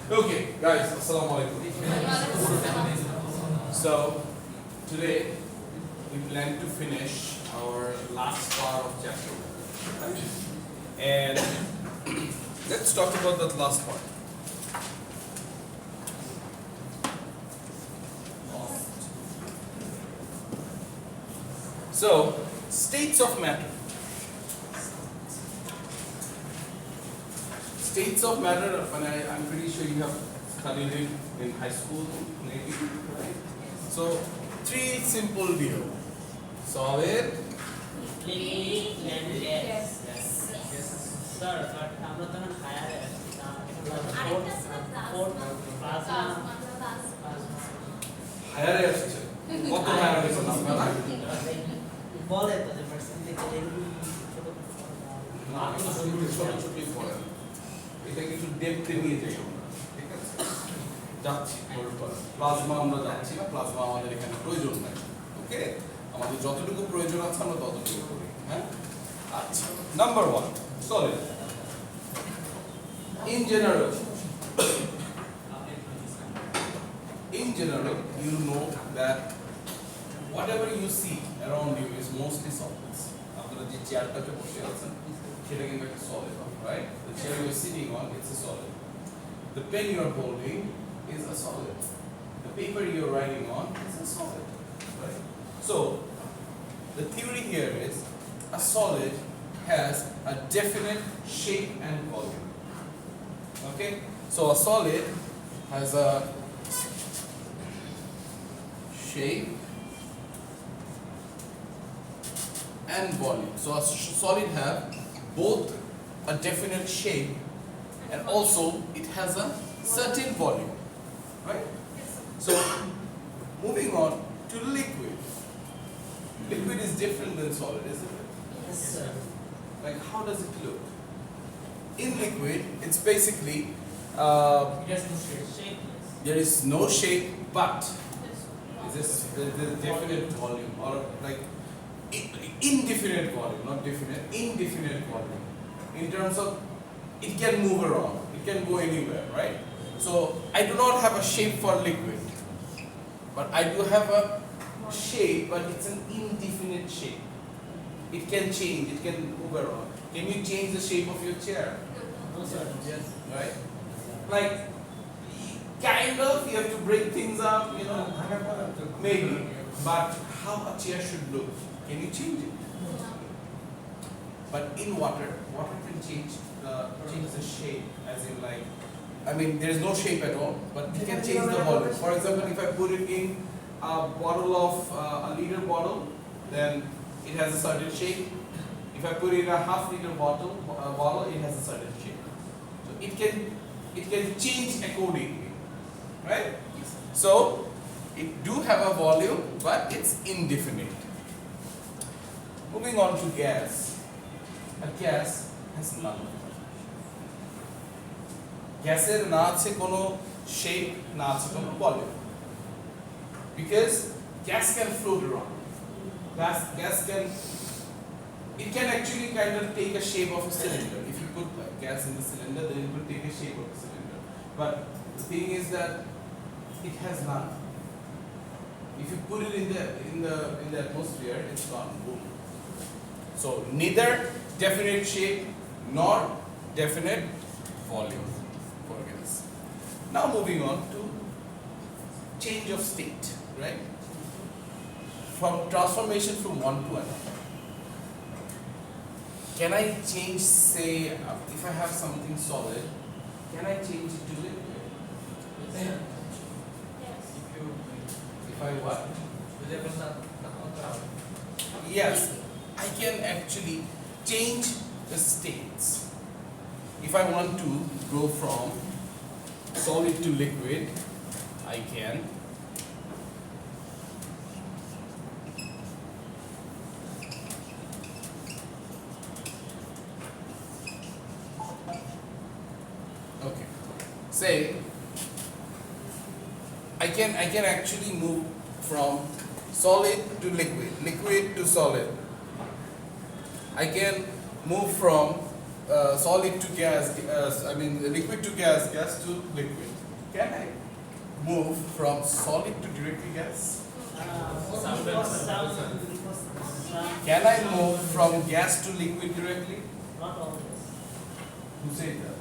Okay, guys, assalamu alaikum. So, today we plan to finish our last part of chapter 1. And let's talk about that last part. So, states of matter. States of matter, I'm pretty sure you have studied it in high school, maybe, right? So, three simple deal. Solid, Liquid and gas. Sir, but আমরা তখন হায়ারে আছি plasma higher আসছে কত higher হয়েছে আপনারা বলে তো যে পার্সেন্টেজ না ছোট ছোট পড়েন এটা কিছু ডেপথে নিয়ে যাই আমরা ঠিক আছে যাচ্ছি প্লাজমা আমরা যাচ্ছি না প্লাজমা আমাদের এখানে প্রয়োজন নাই ওকে আমাদের যতটুকু প্রয়োজন আছে আমরা ততটুকু করি হ্যাঁ আচ্ছা number 1 solid in general you know that whatever you see around you is mostly solids আপনারা যে চেয়ারটাতে বসে আছেন সেটা কিন্তু একটা solid right the chair you are sitting on it's a solid the pen you are holding is a solid the paper you are writing on is a solid right so the theory here is a solid has a definite shape and volume okay so a solid has a shape and volume so a solid have both a definite shape and also it has a certain volume right so moving on to liquid liquid is different than solid isn't it Yes, sir. like how does it look in liquid it's basically It has no shape. there is no shape but there's definite volume or like indefinite volume not definite indefinite volume in terms of it can move around it can go anywhere right so I do not have a shape for liquid but I do have a shape but it's an indefinite shape it can change it can move around can you change the shape of your chair No, sir. yes right like kind of you have to break things up you know maybe but how a chair should look can you change it but in water can change the shape as in like I mean there is no shape at all but it can change the volume for example if I put it in a bottle of a liter bottle then it has a certain shape if I put it in a half liter bottle it has a certain shape so it can change accordingly right so it do have a volume but it's indefinite moving on to gas a gas has none গ্যাসের না আছে কোনো shape না আছে কোনো volume because gas can float around gas can it can actually kind of take a shape of a cylinder if you put gas in the cylinder then it will take a shape of a cylinder but the thing is that it has none if you put it in the atmosphere it's gone boom so neither definite shape nor definite volume for gas now moving on to change of state right from transformation from one to another can I change say if I have something solid can I change it to liquid if I what yes I can actually change the states if I want to go from solid to liquid I can okay say I can actually move from solid to liquid to solid I can move from solid to gas, liquid to gas, gas to liquid. Can I move from solid to directly gas? Can I move from gas to liquid directly? Not always. Who said that?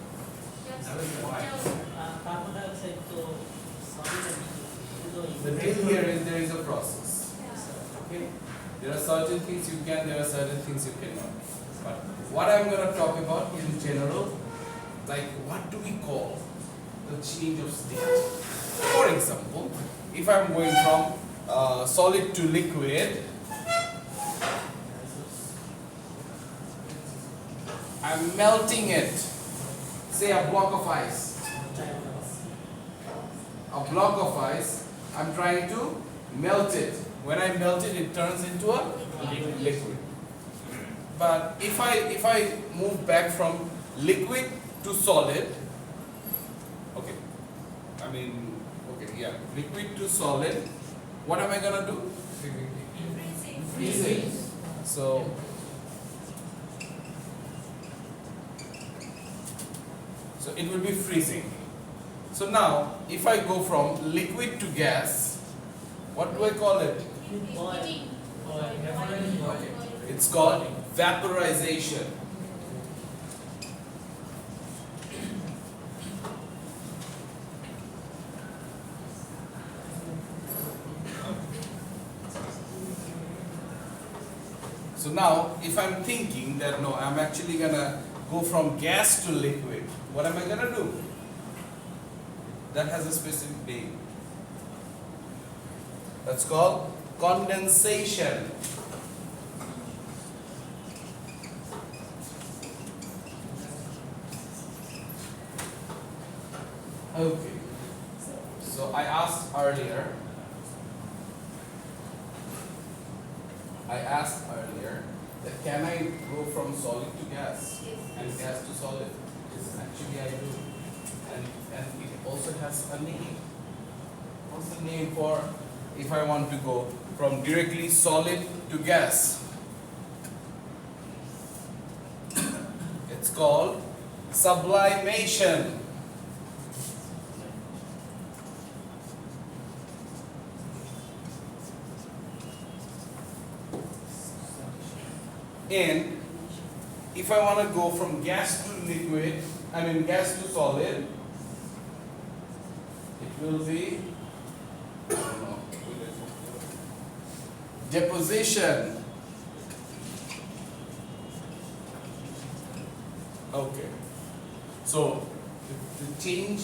Why? Carbon dioxide to solid and The deal here is there is a process. Okay? There are certain things you can, there are certain things you cannot. But what I'm going to talk about in general, like what do we call the change of state? For example, if I'm going from solid to liquid, I'm melting it. Say a block of ice. A block of ice, I'm trying to melt it. When I melt it, it turns into a liquid. But if I move back from liquid to solid, liquid to solid, what am I gonna do? Freezing. So it will be freezing. So now, if I go from liquid to gas, what do I call it? It's called vaporization. So now, if I'm thinking that no, I'm actually gonna go from gas to liquid, what am I gonna do? That has a specific name. That's called condensation. Okay. So I asked earlier that can I go from solid to gas and gas to solid? Yes, actually I do. And it also has a name. What's the name for if I want to go from directly solid to gas? It's called sublimation. And if I want to go from gas to liquid, gas to solid, it will be deposition. Okay. So the change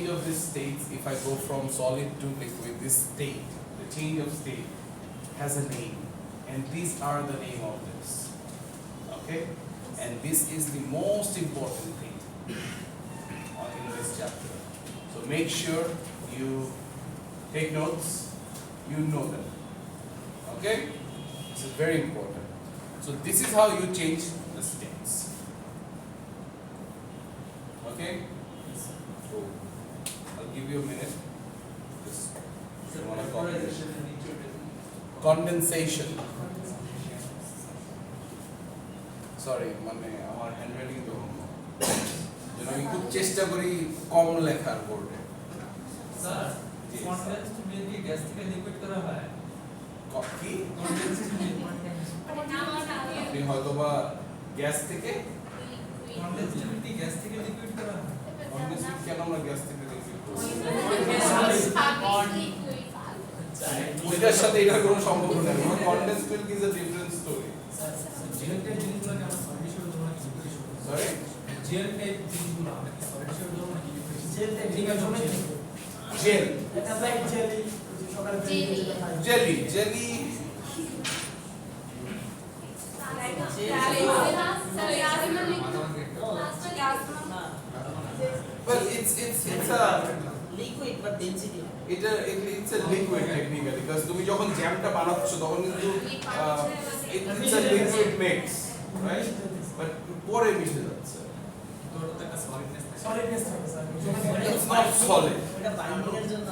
of this state, if I go from solid to liquid, this state, the change of state has a name, and these are the name of this. Okay? And this is the most important thing in this chapter. So make sure you take notes, you know them. Okay? This is very important. So this is how you change the states. Okay? So I'll give you a minute. Just condensation. Sorry, আমার handwriting তো আমি খুব চেষ্টা করি কম লেখার বোর্ডে। Sir condense milk কি gas থেকে লিকুইড করা হয়? কি? কনডেন্স মিল্ক আপনি হয়তোবা গ্যাস থেকে কনডেন্স মিল্ক কি গ্যাস থেকে লিকুইড করা হয়? কনডেন্স মিল্ক কেন আমরা গ্যাস থেকে লিকুইড করি? ওইটার সাথে এটার কোনো সম্পর্ক নেই। Condense milk is a different story. Gel type জিনিসগুলো কি আমরা সলিউশন দেবো নাকি লিকুইড? সরি? জেল টাইপ জিনিসগুলো আমরা কি সলিউশন দেবো নাকি লিকুইড? জেল টাইপ জিনিসগুলো জেল এটা লাইক জেলি সকালে jelly well it's a liquid but density it's a liquid technically because তুমি যখন জ্যামটা বানাচ্ছো তখন কিন্তু it's a liquid mix right but পরে মিশে যাচ্ছে ওটা একটা সলিডনেস সলিডনেস থাকে স্যার it's not solid এটা বাইন্ডিং এর জন্য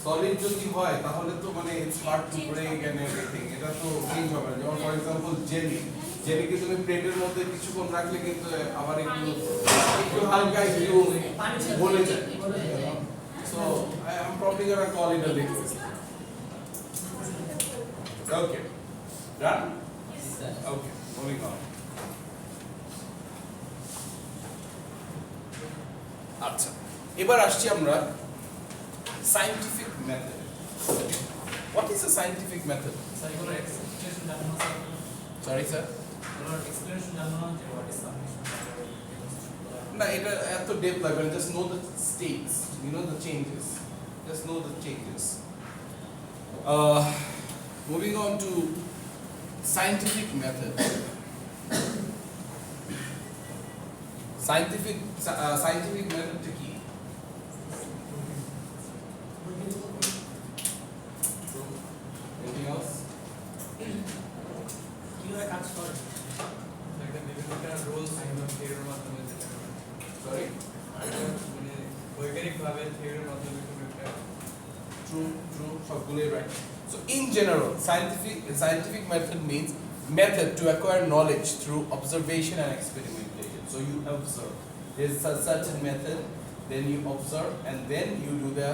solid যদি হয় তাহলে তো মানে it's hard to break and everything এটা তো চেঞ্জ হবে না যেমন ফর এক্সাম্পল জেলি যেটাকে তুমি প্লেটের মধ্যে কিছুক্ষণ রাখলে কিন্তু আবার একটু হালকা একটু বলে যায় so I'm probably gonna call it a liquid. Okay, done? Yes, sir. Okay, moving on. আচ্ছা এবার আসছি আমরা scientific method what is a scientific method psychology explanation জানো না সরি স্যার স্যার এক্সপ্লেনেশন জানো না যে হোয়াট ইজ সাবমিশন না এটা এত ডেপথ লাগবে না just know the states you know the changes just know the changes moving on to scientific method scientific মেথডটা কি Anything else? কিভাবে কাজ করে একটা বিভিন্ন রোল সাইন অফ থিওরির মাধ্যমে যেটা Sorry? মানে বৈজ্ঞানিকভাবে থিওরির মাধ্যমে কোনো একটা True, সবগুলোই right. So in general, scientific method means method to acquire knowledge through observation and experimentation. So you observe. There's a certain method, then you observe, and then you do the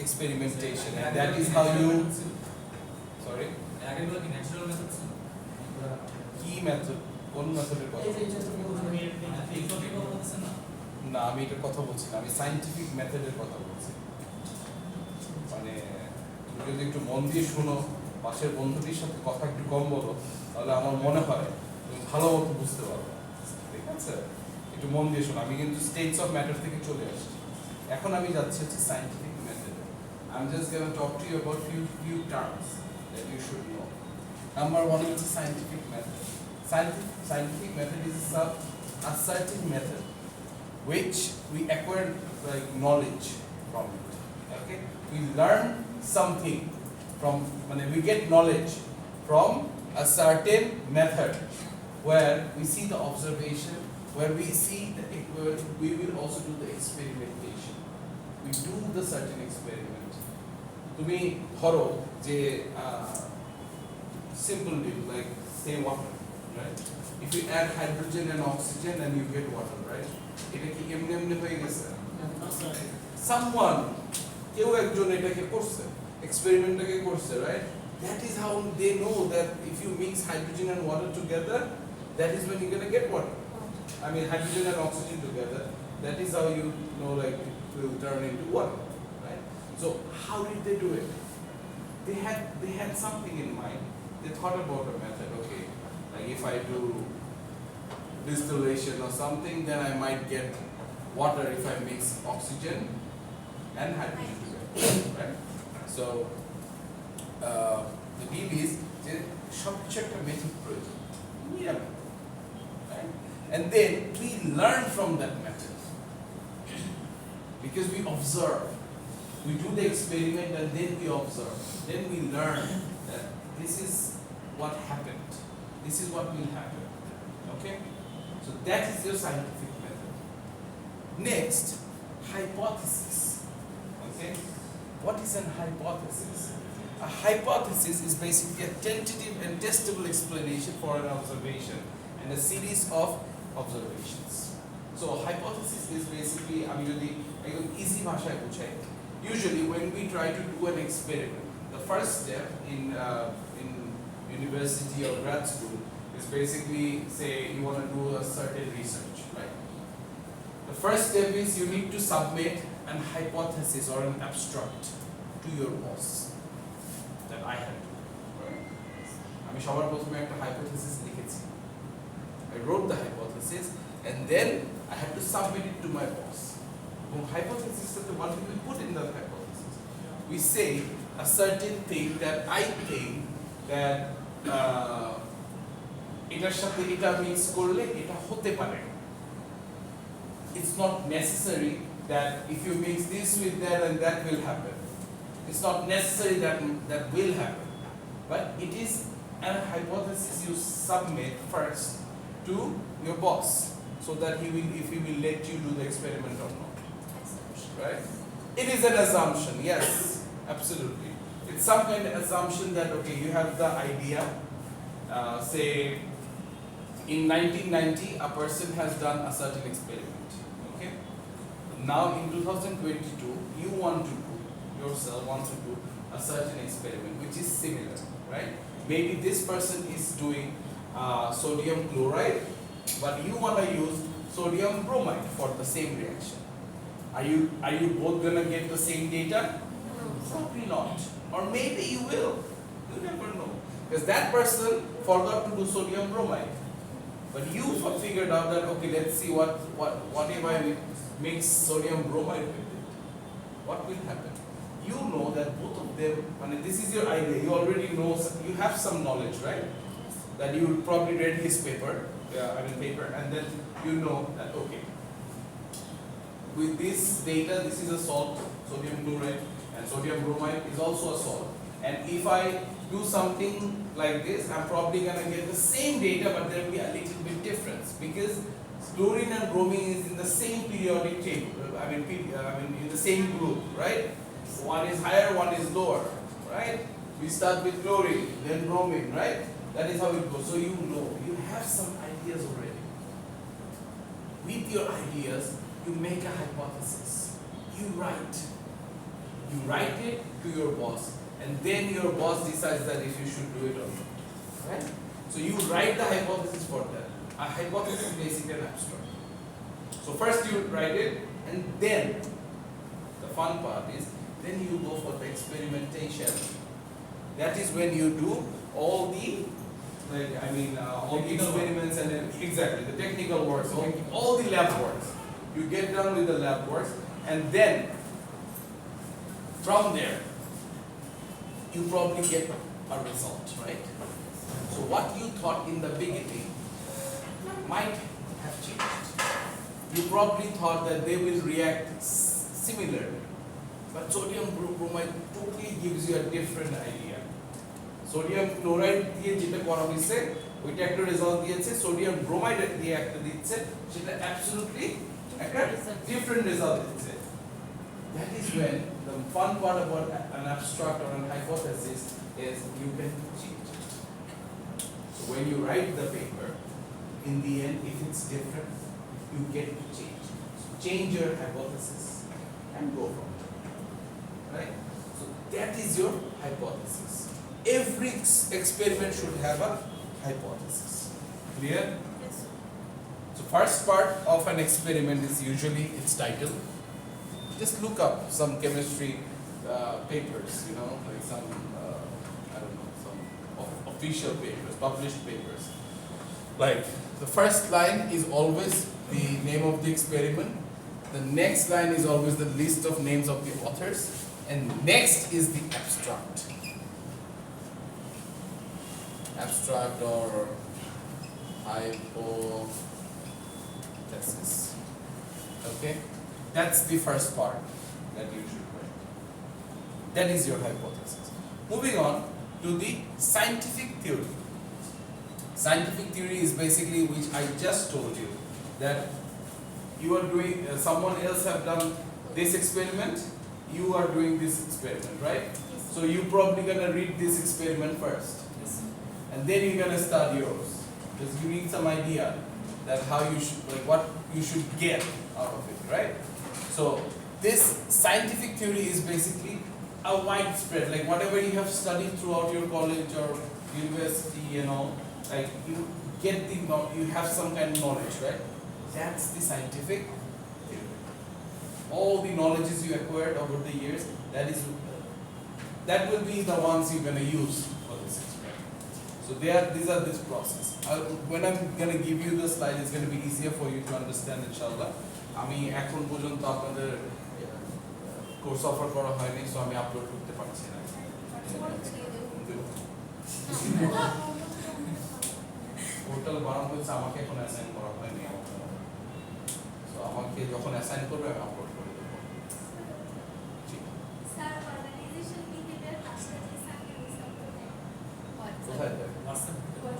experimentation. And that is how you. Sorry. আগেগুলো কি natural method ছিল Key method. কোন মেথডের কথা? এই যে এটা তুমি বলছো ফিলোসফি কথা বলছেন না না আমি এটার কথা বলছি না আমি সায়েন্টিফিক মেথডের কথা বলছি মানে তুমি যদি একটু মন দিয়ে শোনো পাশের বন্ধুটির সাথে কথা একটু কম বলো তাহলে আমার মনে হয় তুমি ভালো মতো বুঝতে পারবে ঠিক আছে একটু মন দিয়ে শোনো আমি কিন্তু স্টেটস অফ ম্যাটার থেকে চলে আসছি এখন আমি যাচ্ছি হচ্ছে scientific method I'm just going to talk to you about few terms that you should know. Number one is scientific method. Scientific method is a certain method which we acquire like knowledge from it. Okay, we learn something from when we get knowledge from a certain method where we see the observation, where we see the we will also do the experimentation. We do the certain experiment. তুমি ধরো যে simple deal like say water, right? If you add hydrogen and oxygen and you get water, right? এটা কি এমনি হয়ে গেছে someone কেউ একজন এটাকে করছে এক্সপেরিমেন্টটাকে করছে right that is how they know that if you mix hydrogen and water together that is when you're going to get water I mean hydrogen and oxygen together that is how you know like it will turn into water right so how did they do it they had something in mind they thought about a method okay like if I do distillation or something then I might get water if I mix oxygen and hydrogen together right so the deal is যে সবকিছু একটা method প্রয়োজন right and then we learn from that method because we observe we do the experiment and then we observe then we learn that this is what happened this is what will happen okay so that is your scientific method next hypothesis okay what is an hypothesis a hypothesis is basically a tentative and testable explanation for an observation and a series of observations so hypothesis is basically আমি যদি একদম easy ভাষায় বোঝাই usually when we try to do an experiment the first step in university or grad school is basically say you want to do a certain research right the first step is you need to submit an hypothesis or an abstract to your boss that I have to right আমি সবার প্রথমে একটা hypothesis লিখেছি I wrote the hypothesis and then I had to submit it to my boss এবং hypothesis is the one thing we put in that hypothesis we say a certain thing that I think that এটার সাথে এটা mix করলে এটা হতে পারে it's not necessary that if you mix this with that and that will happen it's not necessary that that will happen but it is a hypothesis you submit first to your boss so that if he will let you do the experiment or not right it is an assumption yes absolutely it's some kind of assumption that okay you have the idea say in 1990 a person has done a certain experiment. Okay. Now in 2022 you want to do yourself want to do a certain experiment which is similar, right? Maybe this person is doing sodium chloride, but you want to use sodium bromide for the same reaction. Are you both gonna get the same data? Probably not. Or maybe you will. You never know. Because that person forgot to do sodium bromide. But you figured out that, okay, let's see what if I mix sodium bromide with it. What will happen? You know that both of them, and this is your idea, you already know, you have some knowledge, right? That you probably read his paper, and then you know that, okay, with this data, this is a salt, sodium chloride, and sodium bromide is also a salt. And if I do something like this, I'm probably gonna get the same data, but there will be a little bit difference because chlorine and bromine is in the same periodic table. In the same group, right? One is higher, one is lower, right? We start with chlorine, then bromine, right? That is how it goes. So you know, you have some ideas already. With your ideas, you make a hypothesis. You write it to your boss, and then your boss decides that if you should do it or not, right? So you write the hypothesis for that. A hypothesis is basically an abstract. So first you write it, and then the fun part is, then you go for the experimentation. That is when you do all the all the experiments and then exactly the technical works, all the lab works. You get done with the lab works, and then from there you probably get a result, right? So what you thought in the beginning might have changed. You probably thought that they will react similarly, but sodium bromide totally gives you a different idea. Sodium chloride দিয়ে যেটা করা হয়েছে ওইটা একটা result দিয়েছে, sodium bromide দিয়ে একটা দিচ্ছে, সেটা absolutely একটা different result দিচ্ছে. That is when the fun part about an abstract or an hypothesis is you can change it. So when you write the paper, in the end, if it's different, you get to change. So change your hypothesis and go from there. Right? So that is your hypothesis. Every experiment should have a hypothesis. Clear? Yes. So first part of an experiment is usually its title. Just look up some chemistry papers, like some some official papers, published papers. Like the first line is always the name of the experiment. The next line is always the list of names of the authors, and next is the abstract. Abstract or hypothesis. Okay? That's the first part that you should write. That is your hypothesis. Moving on to the scientific theory. Scientific theory is basically, which I just told you, that you are doing, someone else have done this experiment, you are doing this experiment, right? So you probably gonna read this experiment first. And then you're gonna start yours. Because you need some idea that how you should, like what you should get out of it, right? So this scientific theory is basically a widespread, like whatever you have studied throughout your college or university and all, like you get you have some kind of knowledge, right? That's the scientific theory. All the knowledges you acquired over the years, that will be the ones you're gonna use for this experiment. So these are this process. When I'm gonna give you the slide, it's gonna be easier for you to understand, inshallah. আমি এখন পর্যন্ত আপনাদের course offer করা হয়নি, so আমি upload করতে পারছি না। পোর্টাল বানানো হয়েছে, আমাকে এখন অ্যাসাইন করা হয়নি, সো আমাকে যখন অ্যাসাইন করবে আমি আপলোড করে দেবো। স্যার অর্গানাইজেশন বিহেভিয়ার ক্লাসটা যে স্যারকে ডিসকাস করতে কোথায় যায়?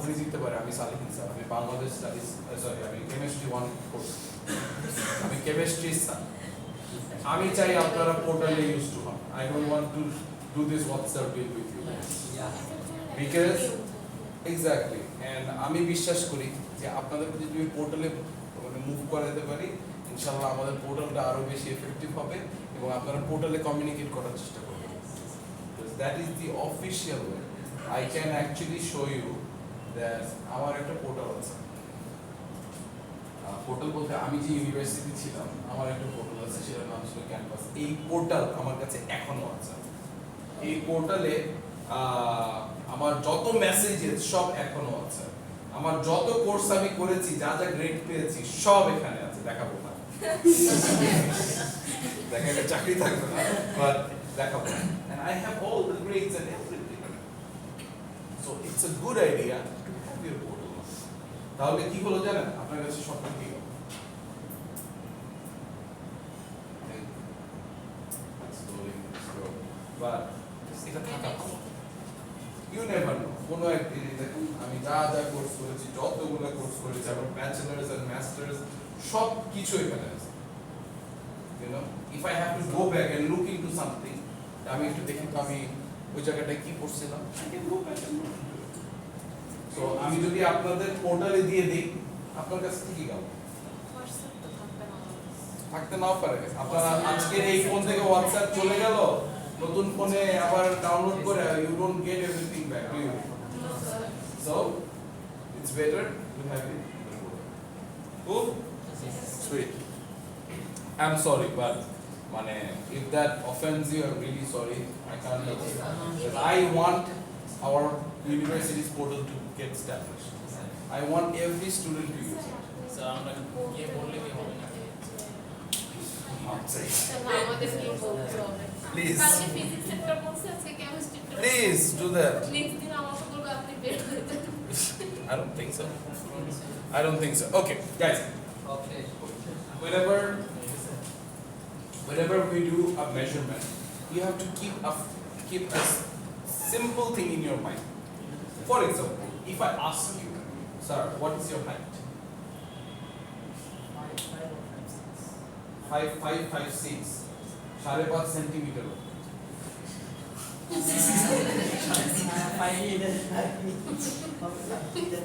উনি দিতে পারে। আমি সালেহিন স্যার, আমি বাংলাদেশ স্টাডিজ, আমি কেমিস্ট্রি 1 কোর্স, আমি কেমিস্ট্রি স্যার। আমি চাই আপনারা পোর্টালে ইউজ টু হন। I don't want to do this WhatsApp deal with you guys. Because exactly, and আমি বিশ্বাস করি যে আপনাদেরকে যদি পোর্টালে মানে মুভ করাতে পারি ইনশাআল্লাহ আমাদের পোর্টালটা আরো বেশি এফেক্টিভ হবে এবং আপনারা পোর্টালে কমিউনিকেট করার চেষ্টা করবেন। That is the official way. I can actually show you that আমার একটা পোর্টাল আছে। পোর্টাল বলতে আমি যে ইউনিভার্সিটি ছিলাম আমার একটা পোর্টাল আছে, সেটার নাম ছিল ক্যাম্পাস। এই পোর্টাল আমার কাছে এখনো আছে। এই পোর্টালে আমার যত মেসেজেস সব এখনো আছে। আমার যত কোর্স আমি করেছি, যা যা গ্রেড পেয়েছি সব এখানে আছে, দেখাবো না। দেখা চাকরি থাকবে না, বাট দেখাবো। And I have all the grades and everything. So it's a good idea to have your portal. তাহলে কি হলো জানেন, আপনার কাছে সব ঠিক হবে। But এটা থাকা ভালো। You never know. কোনো একদিন দেখুন আমি যা যা কোর্স করেছি, যতগুলো কোর্স করেছি, আমার ব্যাচেলার্স এন্ড মাস্টার্স সব কিছু এখানে আছে। You know, if I have to go back and look into something, আমি একটু দেখি তো আমি ওই জায়গাটায় কি পড়ছিলাম, I can go back and look into it. So আমি যদি আপনাদের পোর্টালে দিয়ে দিই, আপনার কাছে কি গেল? থাকতে নাও পারে। আপনারা আজকের এই ফোন থেকে হোয়াটসঅ্যাপ চলে গেল, নতুন ফোনে আবার ডাউনলোড করে you don't get everything back, do you? So it's better to have it. Cool? Sweet. I'm sorry, but মানে if that offends you, I'm really sorry. I can't help it. But I want our university's portal to get established. I want every student to use it. Sir আমরা কি বললে কি হবে না? Outside. আমাদের কি বলতে হবে? Please. কালকে ফিজিক্স চ্যাপ্টার বলছে, আজকে chemistry chapter. Please do that. Next দিন আমাকে বলবে আপনি বের হয়ে যান। I don't think so. I don't think so. Okay, guys. Okay. Whenever we do a measurement, you have to keep a simple thing in your mind. For example, if I ask you, sir, what is your height? 5'5", 5.5 centimeter.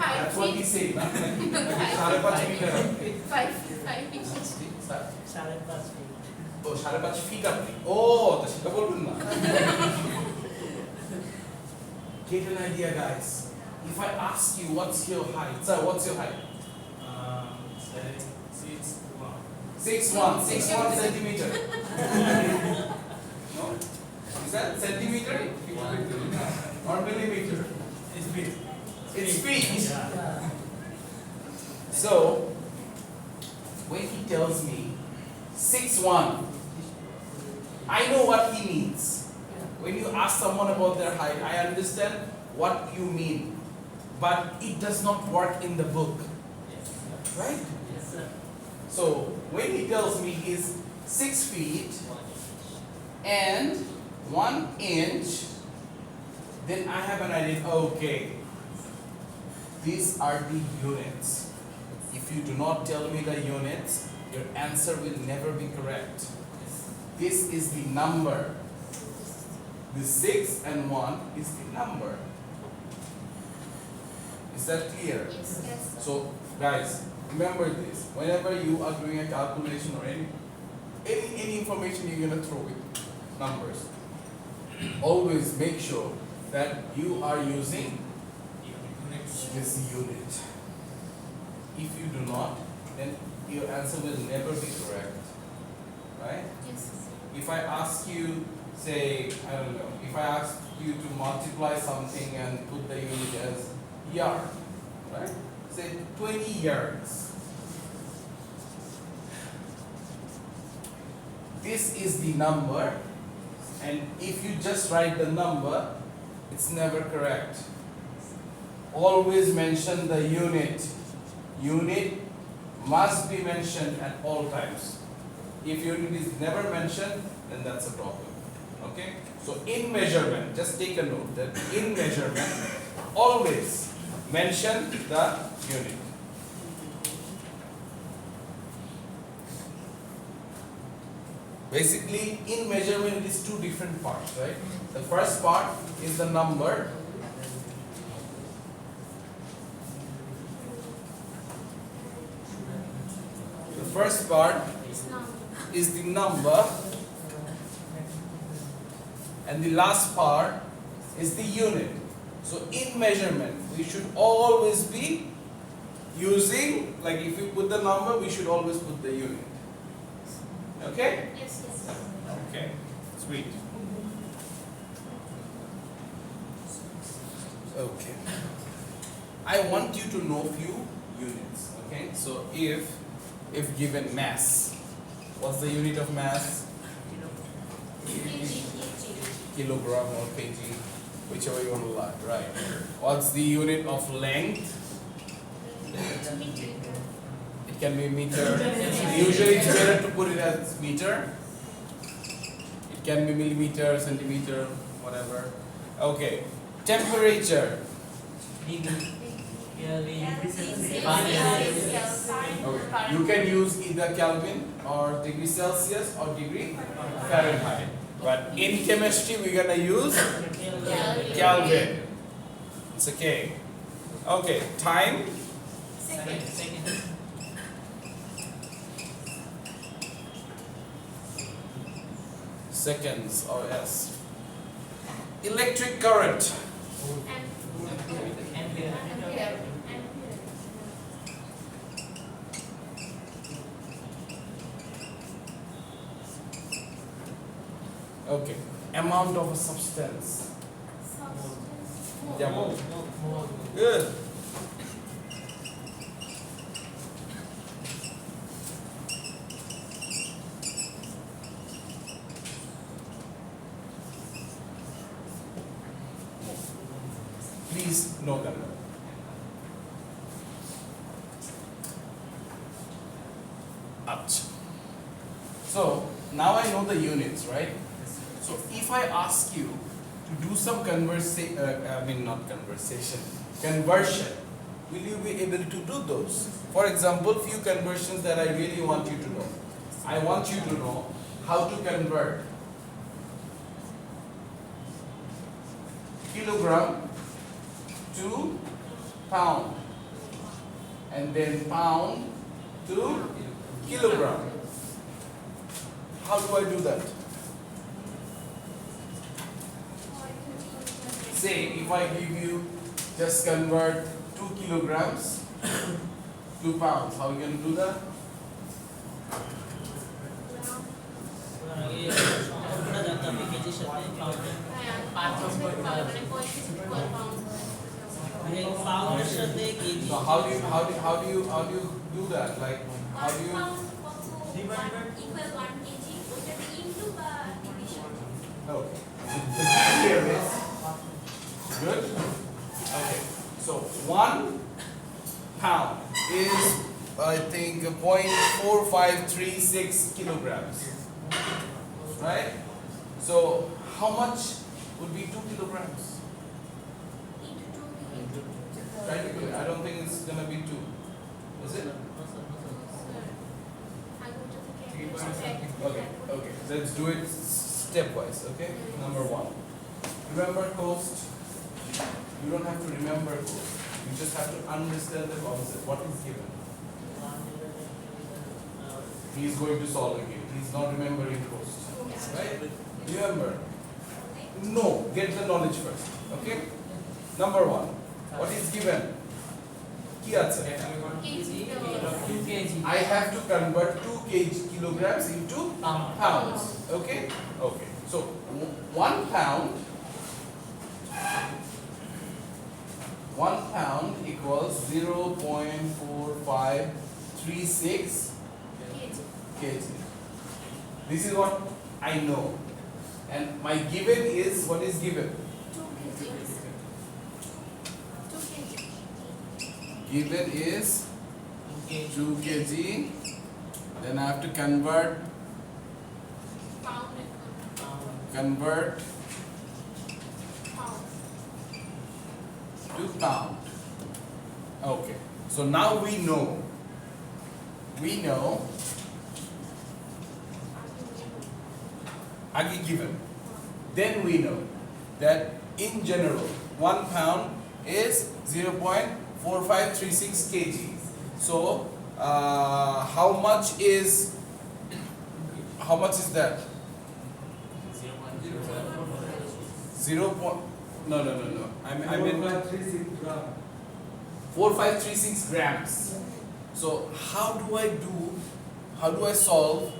That's what he said. 5.5 meter. 5 Oh, 5.5 feet আপনি। ও, তো সেটা বলবেন না। Get an idea, guys. If I ask you, what's your height? Sir, what's your height? 6'1", 6'1 centimeter. No? Is that centimeter? Or millimeter? It's big. It's feet. So, when he tells me 6'1", I know what he means. When you ask someone about their height, I understand what you mean. But it does not work in the book. Right? Yes, sir. So, when he tells me he's 6 feet and 1 inch, then I have an idea, okay, these are the units. If you do not tell me the units, your answer will never be correct. This is the number. The 6 and 1 is the number. Is that clear? Yes. So, guys, remember this. Whenever you are doing a calculation or any information you're gonna throw with numbers, always make sure that you are using this unit. If you do not, then your answer will never be correct. Right? Yes. If I ask you, say, I don't know, if I ask you to multiply something and put the unit as yard, right? Say 20 yards. This is the number, and if you just write the number, it's never correct. Always mention the unit. Unit must be mentioned at all times. If unit is never mentioned, then that's a problem. Okay? So in measurement, just take a note that in measurement, always mention the unit. Basically, in measurement, it is two different parts, right? The first part is the number. first part is the number, and the last part is the unit. So in measurement, we should always be using, like if we put the number, we should always put the unit. Okay? Yes, yes. Okay, sweet. Okay. I want you to know few units. Okay, so if given mass, what's the unit of mass? Kilogram or kg, whichever you want to write. What's the unit of length? It can be meter. Usually it's better to put it as meter. It can be millimeter, centimeter, whatever. Okay. Temperature. Okay. You can use either Kelvin or degree Celsius or degree Fahrenheit. But in chemistry we're gonna use Kelvin. It's okay. Okay. Time. Seconds or S. Electric current. Okay. Amount of a substance. Yeah, more. Good. Please note them. Ouch. So now I know the units, right? So if I ask you to do some conversion, will you be able to do those? For example, few conversions that I really want you to know. I want you to know how to convert kilogram to pound, and then pound to kilogram. How do I do that? Say if I give you just convert 2 kilograms to pounds, how you can do that? So how do you do that? Like how do you? Okay. Good. Okay. So 1 pound is, I think, 0.4536 kilograms. Right? So how much would be 2 kilograms? Practically, I don't think it's gonna be 2. Is it? Okay. Okay. Let's do it stepwise. Okay. Number 1. Remember cost. You don't have to remember cost. You just have to understand the concept. What is given? He is going to solve again. He is not remembering cost. Right? Remember. No. Get the knowledge first. Okay. Number 1. What is given? Ki ache? 2 kg. I have to convert 2 kilograms into pounds. Okay? Okay. So 1 pound equals 0.4536 kg. This is what I know. And my given is, what is given? 2 kg. Given is 2 kg. Then I have to convert to pound. Okay. So now we know. Agi given. Then we know that in general 1 pound is 0.4536 kg. So how much is that? 0. No. I mean 4536 grams. So how do I solve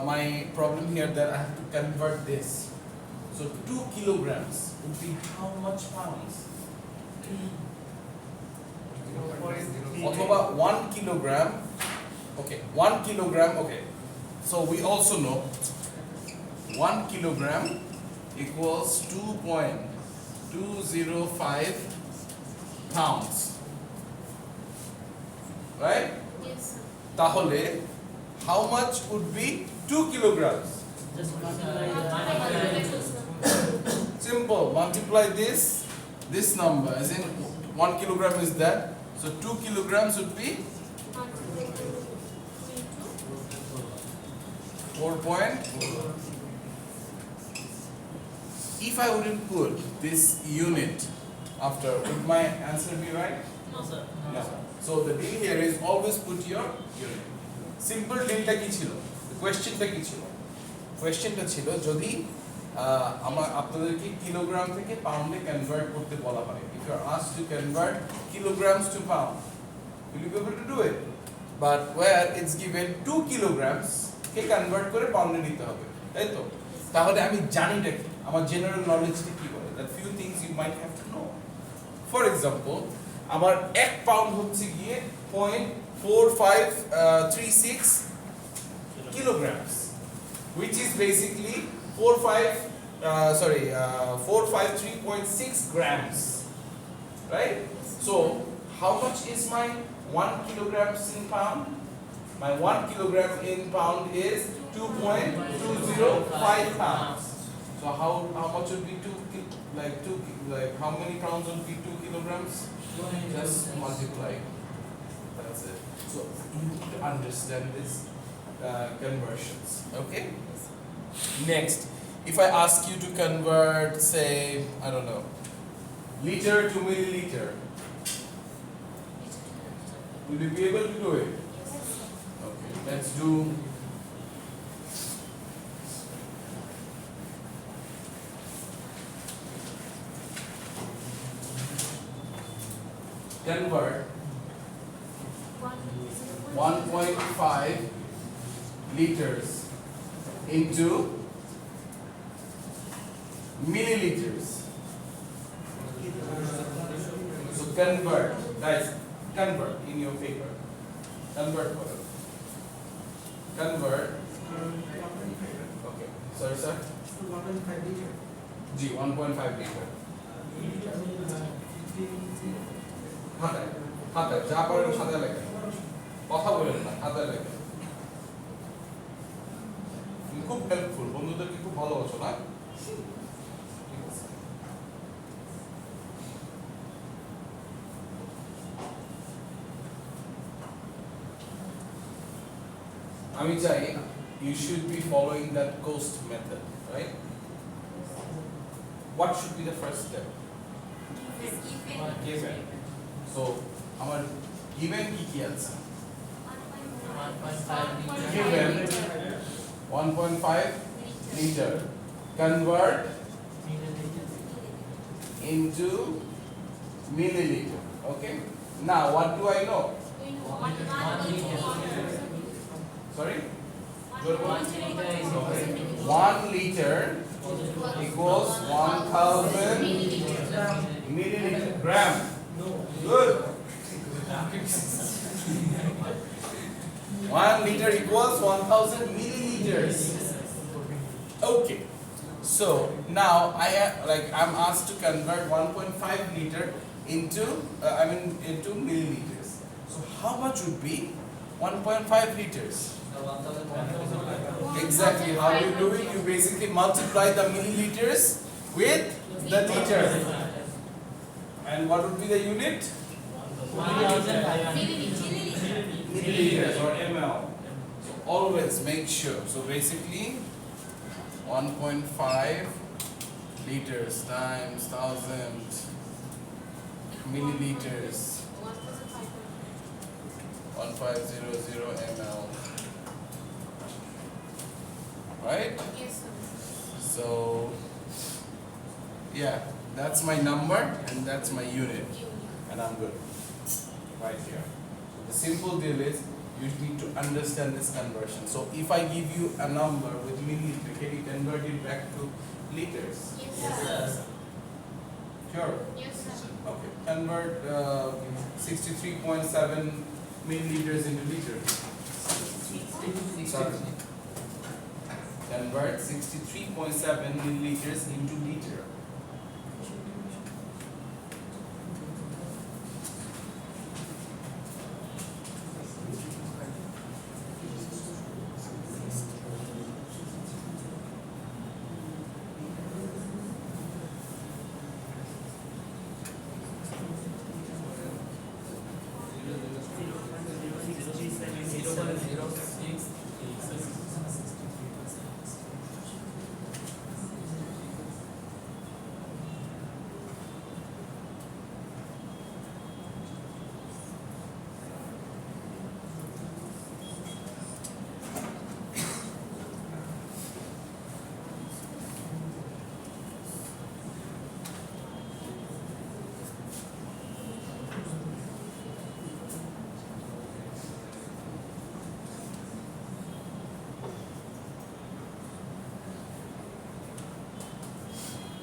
my problem here that I have to convert this? So 2 kilograms would be how much pounds? Ọথবা 1 kilogram. Okay, 1 kilogram. Okay, so we also know 1 kilogram equals 2.205 pounds, right? Yes, sir. তাহলে how much would be 2 kilograms? Just multiply Simple, multiply this number, as in 1 kilogram is that, so 2 kilograms would be 4. If I wouldn't put this unit after, would my answer be right? No, sir. No. So the deal here is always put your unit. Simple dealটা কি ছিল? কোয়েশ্চেনটা কি ছিল? কোয়েশ্চেনটা ছিল যদি আপনাদেরকে kilogram থেকে পাউন্ডে কনভার্ট করতে বলা হয়. If you are asked to convert kilograms to pound, will you be able to do it? But where it's given 2 kilograms K convert করে পাউন্ডে নিতে হবে, তাই তো? তাহলে আমি জানিটা কি? আমার জেনারেল নলেজটা কি বলে? That few things you might have to know. For example, আমার 1 পাউন্ড হচ্ছে গিয়ে 0.4536 kilograms, which is basically 453.6 grams, right? So how much is my 1 kilograms in pound? My 1 kilogram in pound is 2.205 pounds. So how much would be how many pounds would be 2 kilograms? Just multiply. That's it. So you need to understand this conversions. Okay. Next, if I ask you to convert, say, I don't know, liter to milliliter, will you be able to do it? Okay. Let's do. Convert 1.5 liters into milliliters. So convert, guys, convert in your paper. Convert. Okay. Sorry, sir. 1.5 liter. G 1.5 liter. হাতে যা পারেন সাথে লেখেন, কথা বলেন না, হাতে লেখেন। খুব হেল্পফুল, বন্ধুদেরকে খুব ভালোবাসো না? ঠিক আছে। আমি চাই you should be following that coast method, right? What should be the first step? Given. So আমার given কি আছে? Given 1.5 liter. Convert into milliliter. Okay. Now what do I know? Sorry? 1 liter equals 1000 milliliter. Gram. Good. 1 liter equals 1000 milliliters. Okay. So now I'm asked to convert 1.5 liter into into milliliters. So how much would be 1.5 liters? Exactly. How do you do it? You basically multiply the milliliters with the liter. And what would be the unit? Milliliters or ml. So always make sure. So basically 1.5 liters times 1000 milliliters 1500 ml. Right? Yes, sir. So yeah, that's my number and that's my unit, and I'm good. Right here. The simple deal is you need to understand this conversion. So if I give you a number with milliliter, can you convert it back to liters? Yes, Yes, sir. sir. Sure. Yes, sir. Okay. Convert 63.7 milliliters into liters. Sorry. Convert 63.7 milliliters into liter.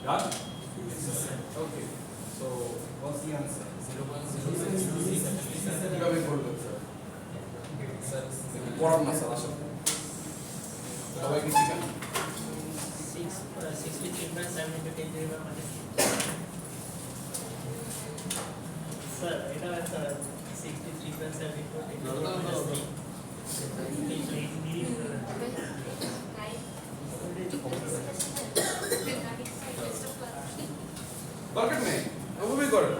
Done? Okay. So what's the answer? 0.06. কিভাবে করবেন sir? পড়ান না sir আসলে। সবাইকে শিখান। 63.7 into 10 to the power minus 6. Sir, এটা একটা 63.7 into 10 to the power minus 3. দরকার নেই, ওভাবেই করেন।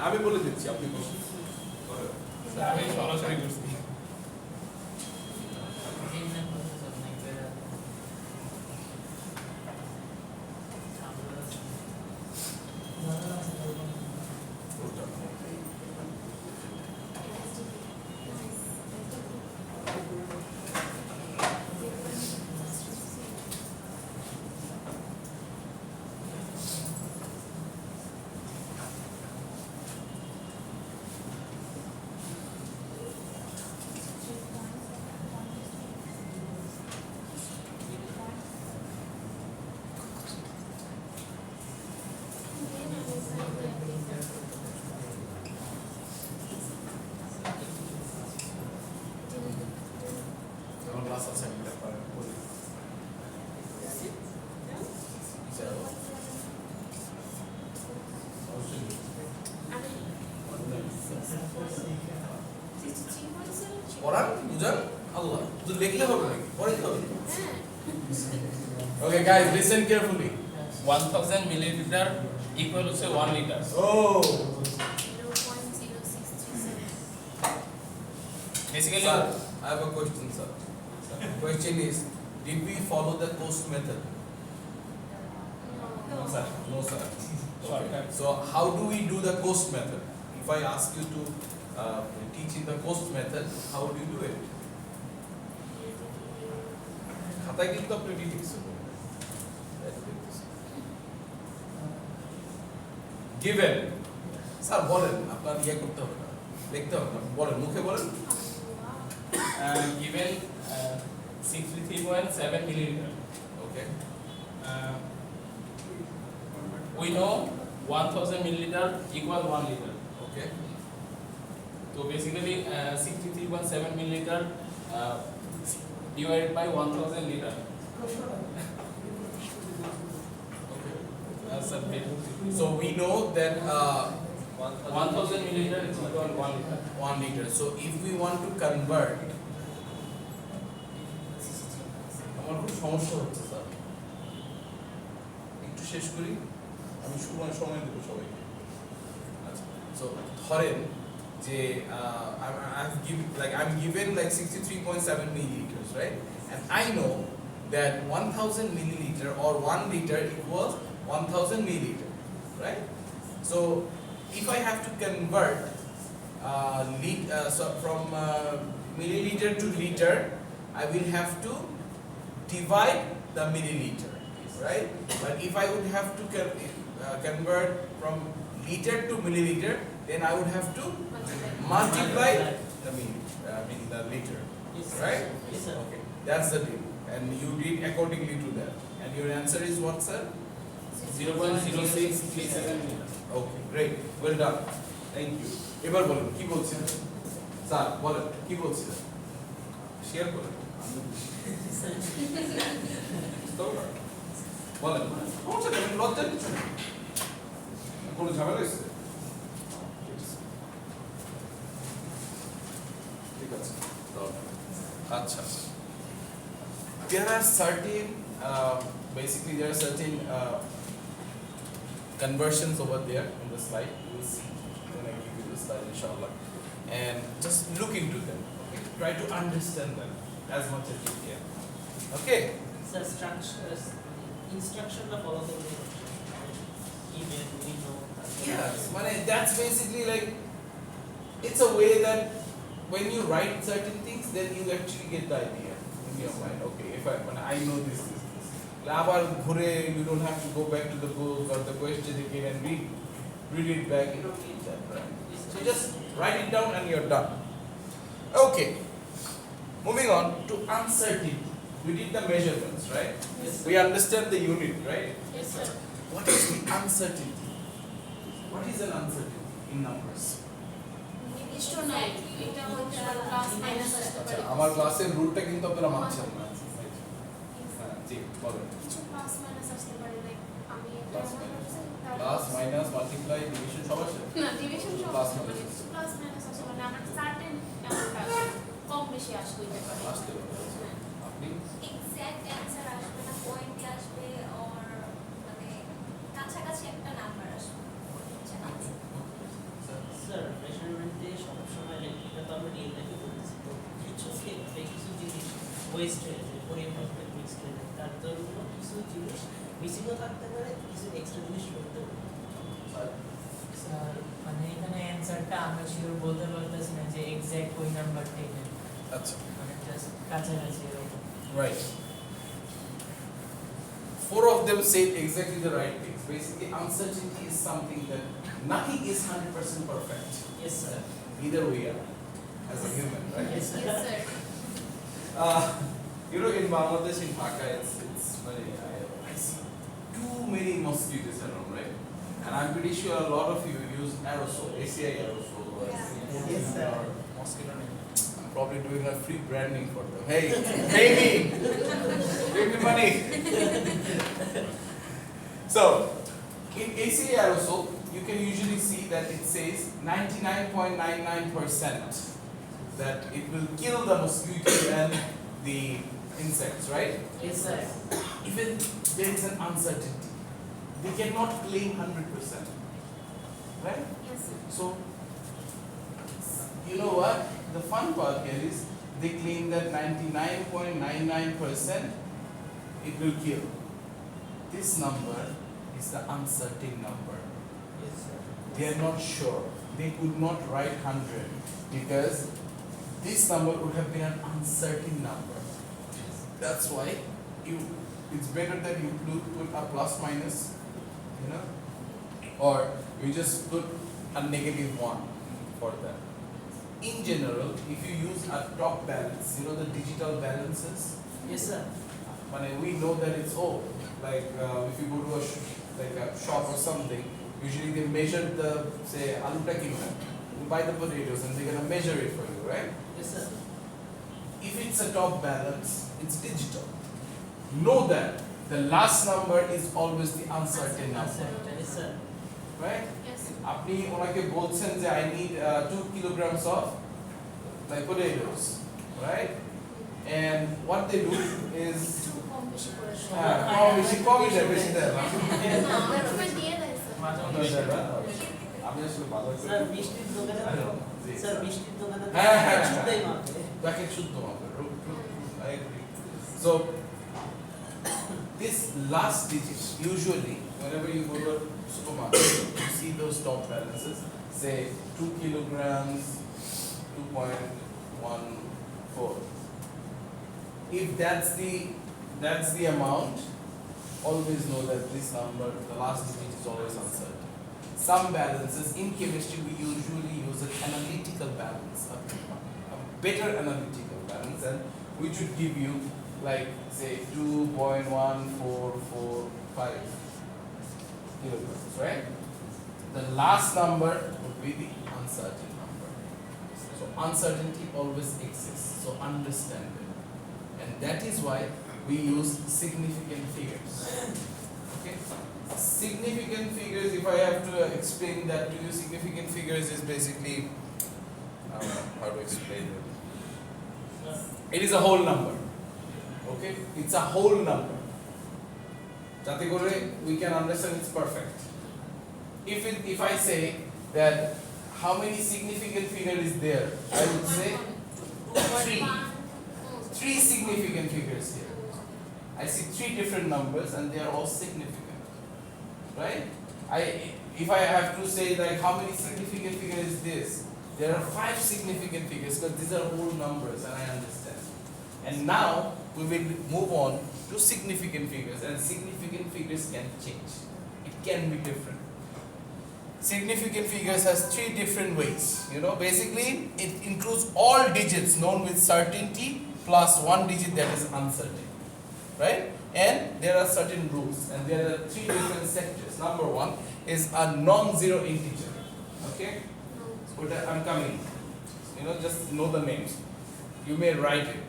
আমি বলে দিচ্ছি, আপনি বলুন। আমি সরাসরি করছি। আমার ক্লাস আছে আমি এটা পরে বলি। পড়ান, বুঝান, আল্লাহ শুধু লিখলে হবে নাকি? পড়াইতে হবে। Okay guys, listen carefully. 1000 milliliter equal to 1 liter. Oh, 0.0637. Basically, sir, I have a question, sir. Question is, did we follow the cost method? No. Sir, no sir. shortcut. So how do we do the cost method? If I ask you to teach in the cost method, how would you do it? খাতায় কিন্তু আপনি লিখছে given sir বলেন, আপনার ইয়ে করতে হবে না, লিখতে হবে না, বলেন, মুখে বলেন। Given 63.7 milliliter. Okay. We know 1000 milliliter equal 1 liter. Okay. So basically, 63.7 milliliter divided by 1000 liter. Okay. So So we know that 1000 milliliter is equal to 1 liter. 1 liter. So if we want to convert, আমার খুব সমস্যা হচ্ছে sir, একটু শেষ করি, আমি সময় দেবো সবাইকে। আচ্ছা, so ধরেন যে I'm given like 63.7 milliliters, right? And I know that 1000 milliliter or 1 liter equals 1000 milliliter, right? So if I have to convert so from milliliter to liter, I will have to divide the milliliter, right? But if I would have to convert from liter to milliliter, then I would have to multiply the the liter, Yes, sir. right? Yes, sir. Okay, that's the deal, and you did accordingly to that. And your answer is what, sir? 0.0637. Okay, great, well done, thank you. এবার বলুন কি বলছিলেন sir, বলেন কি বলছিলেন, share করুন। বলেন, সমস্যা নেই, লজ্জার কিছু নেই, কোনো ঝামেলা হয়েছে? ঠিক আছে, তো আচ্ছা, there are certain basically there are certain conversions over there in the slide. You will see when I give you the slide, inshallah, and just look into them. Okay, try to understand them as much as you can. Okay. Sir, structures, instruction na follow করতে হবে। Email, we know. Yes, that's basically like, it's a way that when you write certain things, then you actually get the idea in your mind. Okay, if I know this. আবার ঘুরে, you don't have to go back to the book or the question again and read it back. You don't need that, right? So just write it down and you're done. Okay, moving on to uncertainty. We did the measurements, right? Yes, sir. We understand the unit, right? Yes, sir. What is the uncertainty? What is an uncertainty in numbers? নির্দিষ্ট নয়, এটা হচ্ছে plus minus আসতে পারে। আমার ক্লাসের রুলটা কিন্তু আপনারা মানছেন না। হ্যাঁ, জি, বলেন। কিছু প্লাস মাইনাস আসতে পারে, লাইক আমি প্লাস মাইনাস মাল্টিপ্লাই ডিভিশন সব আছে? না, ডিভিশন সব Plus আসতে পারে, minus। কিছু প্লাস মাইনাস আসতে পারে, আমরা সার্টেন কম বেশি আসতে পারে। আসতে পারে। আপনি এক্সাক্ট অ্যানসার আসবে না, পয়েন্টে আসবে, অর মানে কাছাকাছি একটা নাম্বার আসবে। স্যার, মেজারমেন্টে সবসময় এটা তো আমরা রিয়েল লাইফে করতেছি, তো কিছু ক্ষেত্রে কিছু জিনিস ওয়েস্ট হয়ে যায়, পরিমাপে মিক্স হয়ে যায়, তার জন্য কিছু জিনিস মিসিংও থাকতে পারে, কিছু এক্সট্রা জিনিস করতে পারে। স্যার মানে এখানে অ্যানসারটা আমরা শিওর বলতে পারতেছি না যে এক্স্যাক্ট ওই নাম্বারটা এখানে, আচ্ছা, মানে জাস্ট কাছাকাছি এরকম। right. Four of them said exactly the right things. Basically, uncertainty is something that nothing is 100% perfect. Yes, sir. Either we are, as a human, right? Yes, sir. Yes, sir. You know, in Bangladesh, in Dhaka, it's funny. I see too many mosquitoes around, right? And I'm pretty sure a lot of you use aerosol, ACI aerosol, or Yes, sir. or mosquito net. I'm probably doing a free branding for them. Hey, pay me, give me money. So, in ACI aerosol, you can usually see that it says 99.99% that it will kill the mosquito and the insects, right? Yes, sir. Even there is an uncertainty. They cannot claim 100%, right? Yes, sir. So, you know what? The fun part here is they claim that 99.99% it will kill. This number is the uncertain number. Yes, sir. They are not sure. They could not write 100 because this number would have been an uncertain number. That's why it's better that you put a plus minus, you know, or you just put a -1 for that. In general, if you use a top balance, you know the digital balances, Yes, sir. we know that it's like if you go to a shop or something, usually they measure the, say, aluta kilo, you buy the potatoes and they're gonna measure it for you, right? Yes, sir. If it's a top balance, it's digital. Know that the last number is always the uncertain number, Yes, sir. right? Yes, sir. আপনি ওনাকে বলছেন যে I need 2 kilograms of like potatoes, right? And what they do is একটু কম বেশি করে দেয়। কমই দেয়, বেশি দেয় না। না, অনেক সময় দিয়ে দেয়, স্যার। আমি আসলে বাজার করি। স্যার, মিষ্টির দোকানে I don't know. G, sir, মিষ্টির দোকানে তো হ্যাঁ, হ্যাঁ, শুদ্ধই মাপে। প্যাকেট শুদ্ধ মাপে, I agree. So this last digit, usually whenever you go to a supermarket, you see those top balances. say 2 kilograms, 2.14. If that's the amount, always know that this number, the last digit is always uncertain. Some balances in chemistry we usually use an analytical balance, a better analytical balance, and which would give you like say 2.1445 kilograms, right? The last number would be the uncertain number. So uncertainty always exists, so understand it. And that is why we use significant figures. Okay? Significant figures, if I have to explain that to you, significant figures is basically, I don't know how to explain it. It is a whole number. Okay? It's a whole number. Jate kore we can understand it's perfect. If I say that how many significant figures is there, I would say 3 significant figures here. I see 3 different numbers and they are all significant, right? If I have to say like how many significant figures is this, there are 5 significant figures because these are whole numbers and I understand. And now we will move on to significant figures, and significant figures can change. It can be different. Significant figures has 3 different ways. Basically it includes all digits known with certainty plus 1 digit that is uncertain, right? And there are certain rules, and there are 3 different sectors. Number 1 is a non-zero integer. Okay? I'm coming. Just know the names. You may write it.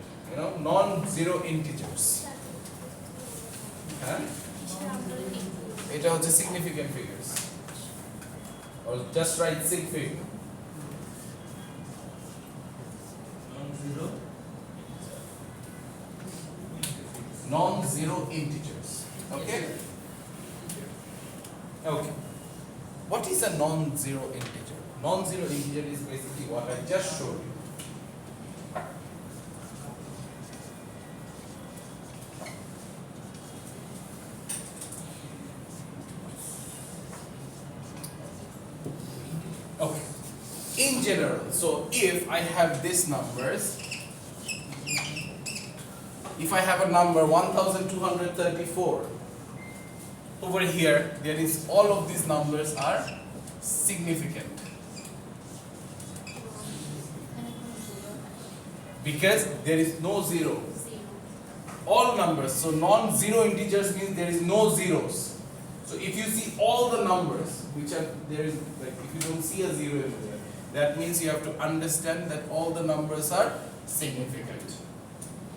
Non-zero integers. It are the significant figures. Or just write sig fig. Non-zero integers. Okay? Okay. What is a non-zero integer? Non-zero integer is basically what I just showed you. Okay. In general, so if I have these numbers, if I have a number 1234, over here there is all of these numbers are significant because there is no zero. All numbers, so non-zero integers means there is no zeros. So if you see all the numbers which are there is, like if you don't see a zero in there, that means you have to understand that all the numbers are significant.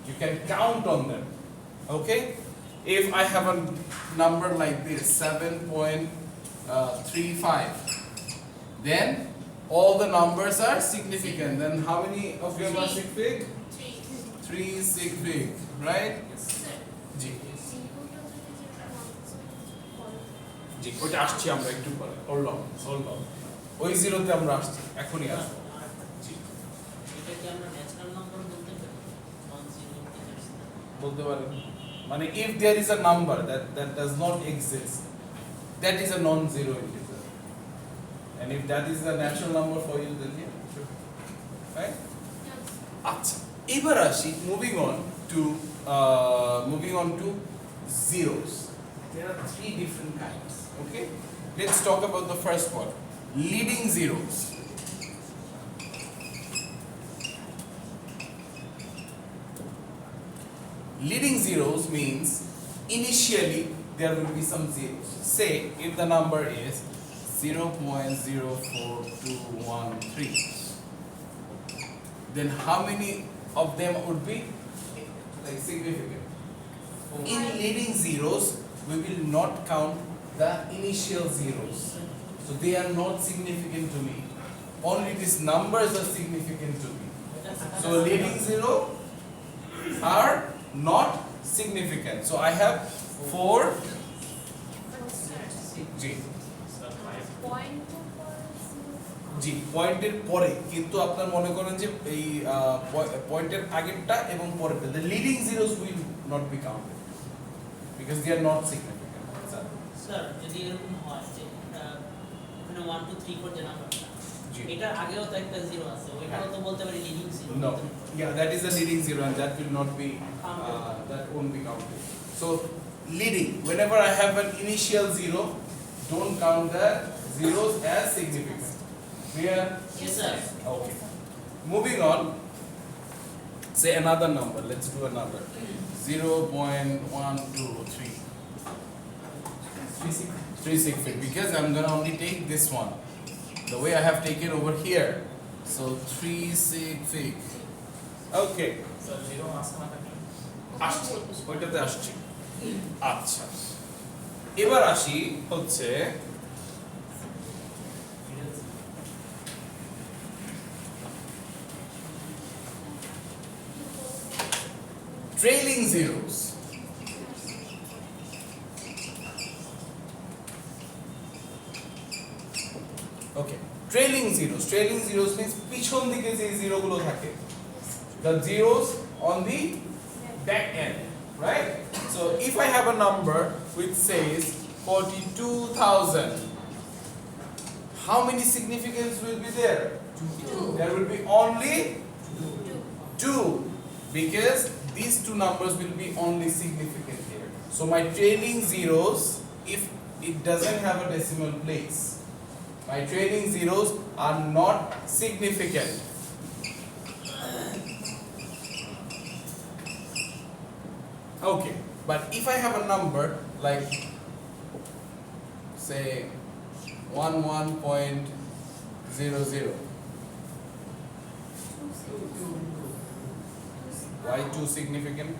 You can count on them. Okay? If I have a number like this, 7.35, then all the numbers are significant. Then how many of them are sig fig? 3 sig fig, right? G. জি ওটা আসছি আমরা একটু পরে hold on ওই জিরোতে আমরা আসছি এখনই আসবো জি এটা কি আমরা ন্যাচারাল নাম্বার বলতে পারি নন জিরো ইন্টিজার্স বলতে পারেন মানে if there is a number that does not exist, that is a non-zero integer, and if that is a natural number for you, then yeah, sure, right? আচ্ছা এবার আসি moving on to zeros. There are 3 different kinds. Okay, let's talk about the first one, leading zeros. Leading zeros means initially there will be some zeros. Say if the number is 0.04213, then how many of them would be like significant? In leading zeros, we will not count the initial zeros, so they are not significant to me. Only these numbers are significant to me. So leading zero are not significant. So I have 4 G. জি পয়েন্টের পরে কিন্তু আপনার মনে করেন যে এই পয়েন্টের আগেরটা এবং পরেরটা, the leading zeros will not be counted because they are not significant. Sir যদি এরকম হয় যে ওখানে 1 2 3 4 যে নাম্বারটা জি এটার আগেও তো একটা জিরো আছে ওইটাও তো বলতে পারি leading zero no yeah that is a leading zero and that will not be that won't be counted so leading whenever I have an initial zero don't count the zeros as significant clear yes sir okay moving on say another number let's do another 0.123 3 feet because I'm gonna only take this one the way I have taken over here so 3 feet okay sir zero মাঝখানে থাকলে আসছে ওইটাতে আসছে আচ্ছা এবার আসি হচ্ছে trailing zeros okay trailing zeros means পিছন দিকে যে জিরো গুলো থাকে the zeros on the back end right so if I have a number which says 42,000 how many significance will be there there will be only two because these two numbers will be only significant here so my trailing zeros if it doesn't have a decimal place my trailing zeros are not significant okay but if I have a number like say 11.00 why too significant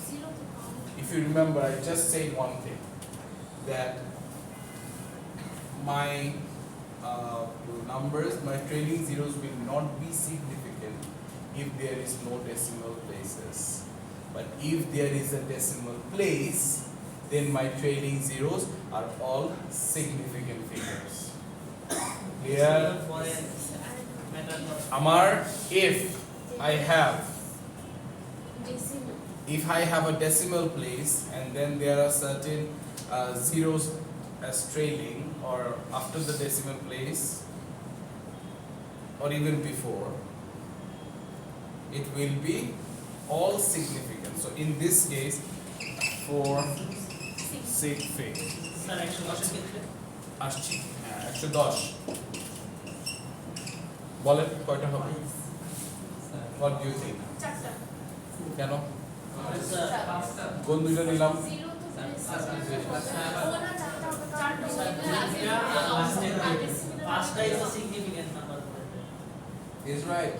Zero to count. if you remember I just said one thing that my numbers my trailing zeros will not be significant if there is no decimal places but if there is a decimal place then my trailing zeros are all significant figures clear পরে matter করে amar if I have Decimal. if I have a decimal place and then there are certain zeros as trailing or after the decimal place or even before it will be all significant so in this case 4 6 feet sir 110 এর ক্ষেত্রে আসছি 110 বলেন কয়টা হবে what do you think চারটা। কেন sir পাঁচটা কোন দুইটা নিলাম Zero to পাঁচটা is a significant number is right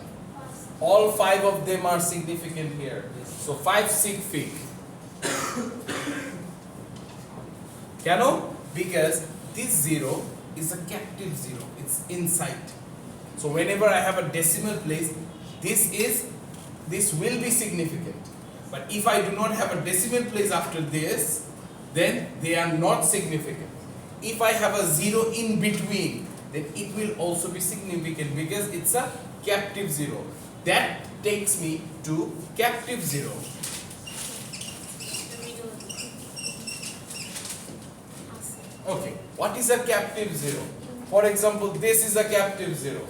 all five of them are significant here so 5 sig fig কেন because this zero is a captive zero it's inside so whenever I have a decimal place this will be significant but if I do not have a decimal place after this then they are not significant if I have a zero in between then it will also be significant because it's a captive zero that takes me to captive zero okay what is a captive zero for example this is a captive zero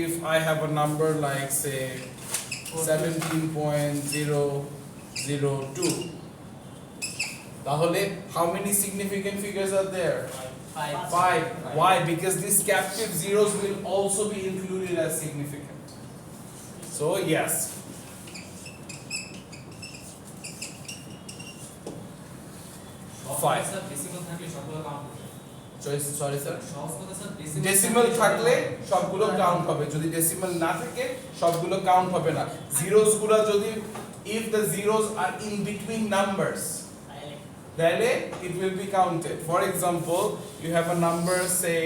if I have a number like say 17.002 তাহলে how many significant figures are there 5 why because these captive zeros will also be included as significant so yes Five. Sir decimal থাকলে সবগুলো count হবে choice sorry sir সহজ কথা sir decimal থাকলে সবগুলো count হবে যদি ডেসিমাল না থাকে সবগুলো কাউন্ট হবে না জিরোস গুলো যদি if the zeros are in between numbers then it will be counted for example you have a number say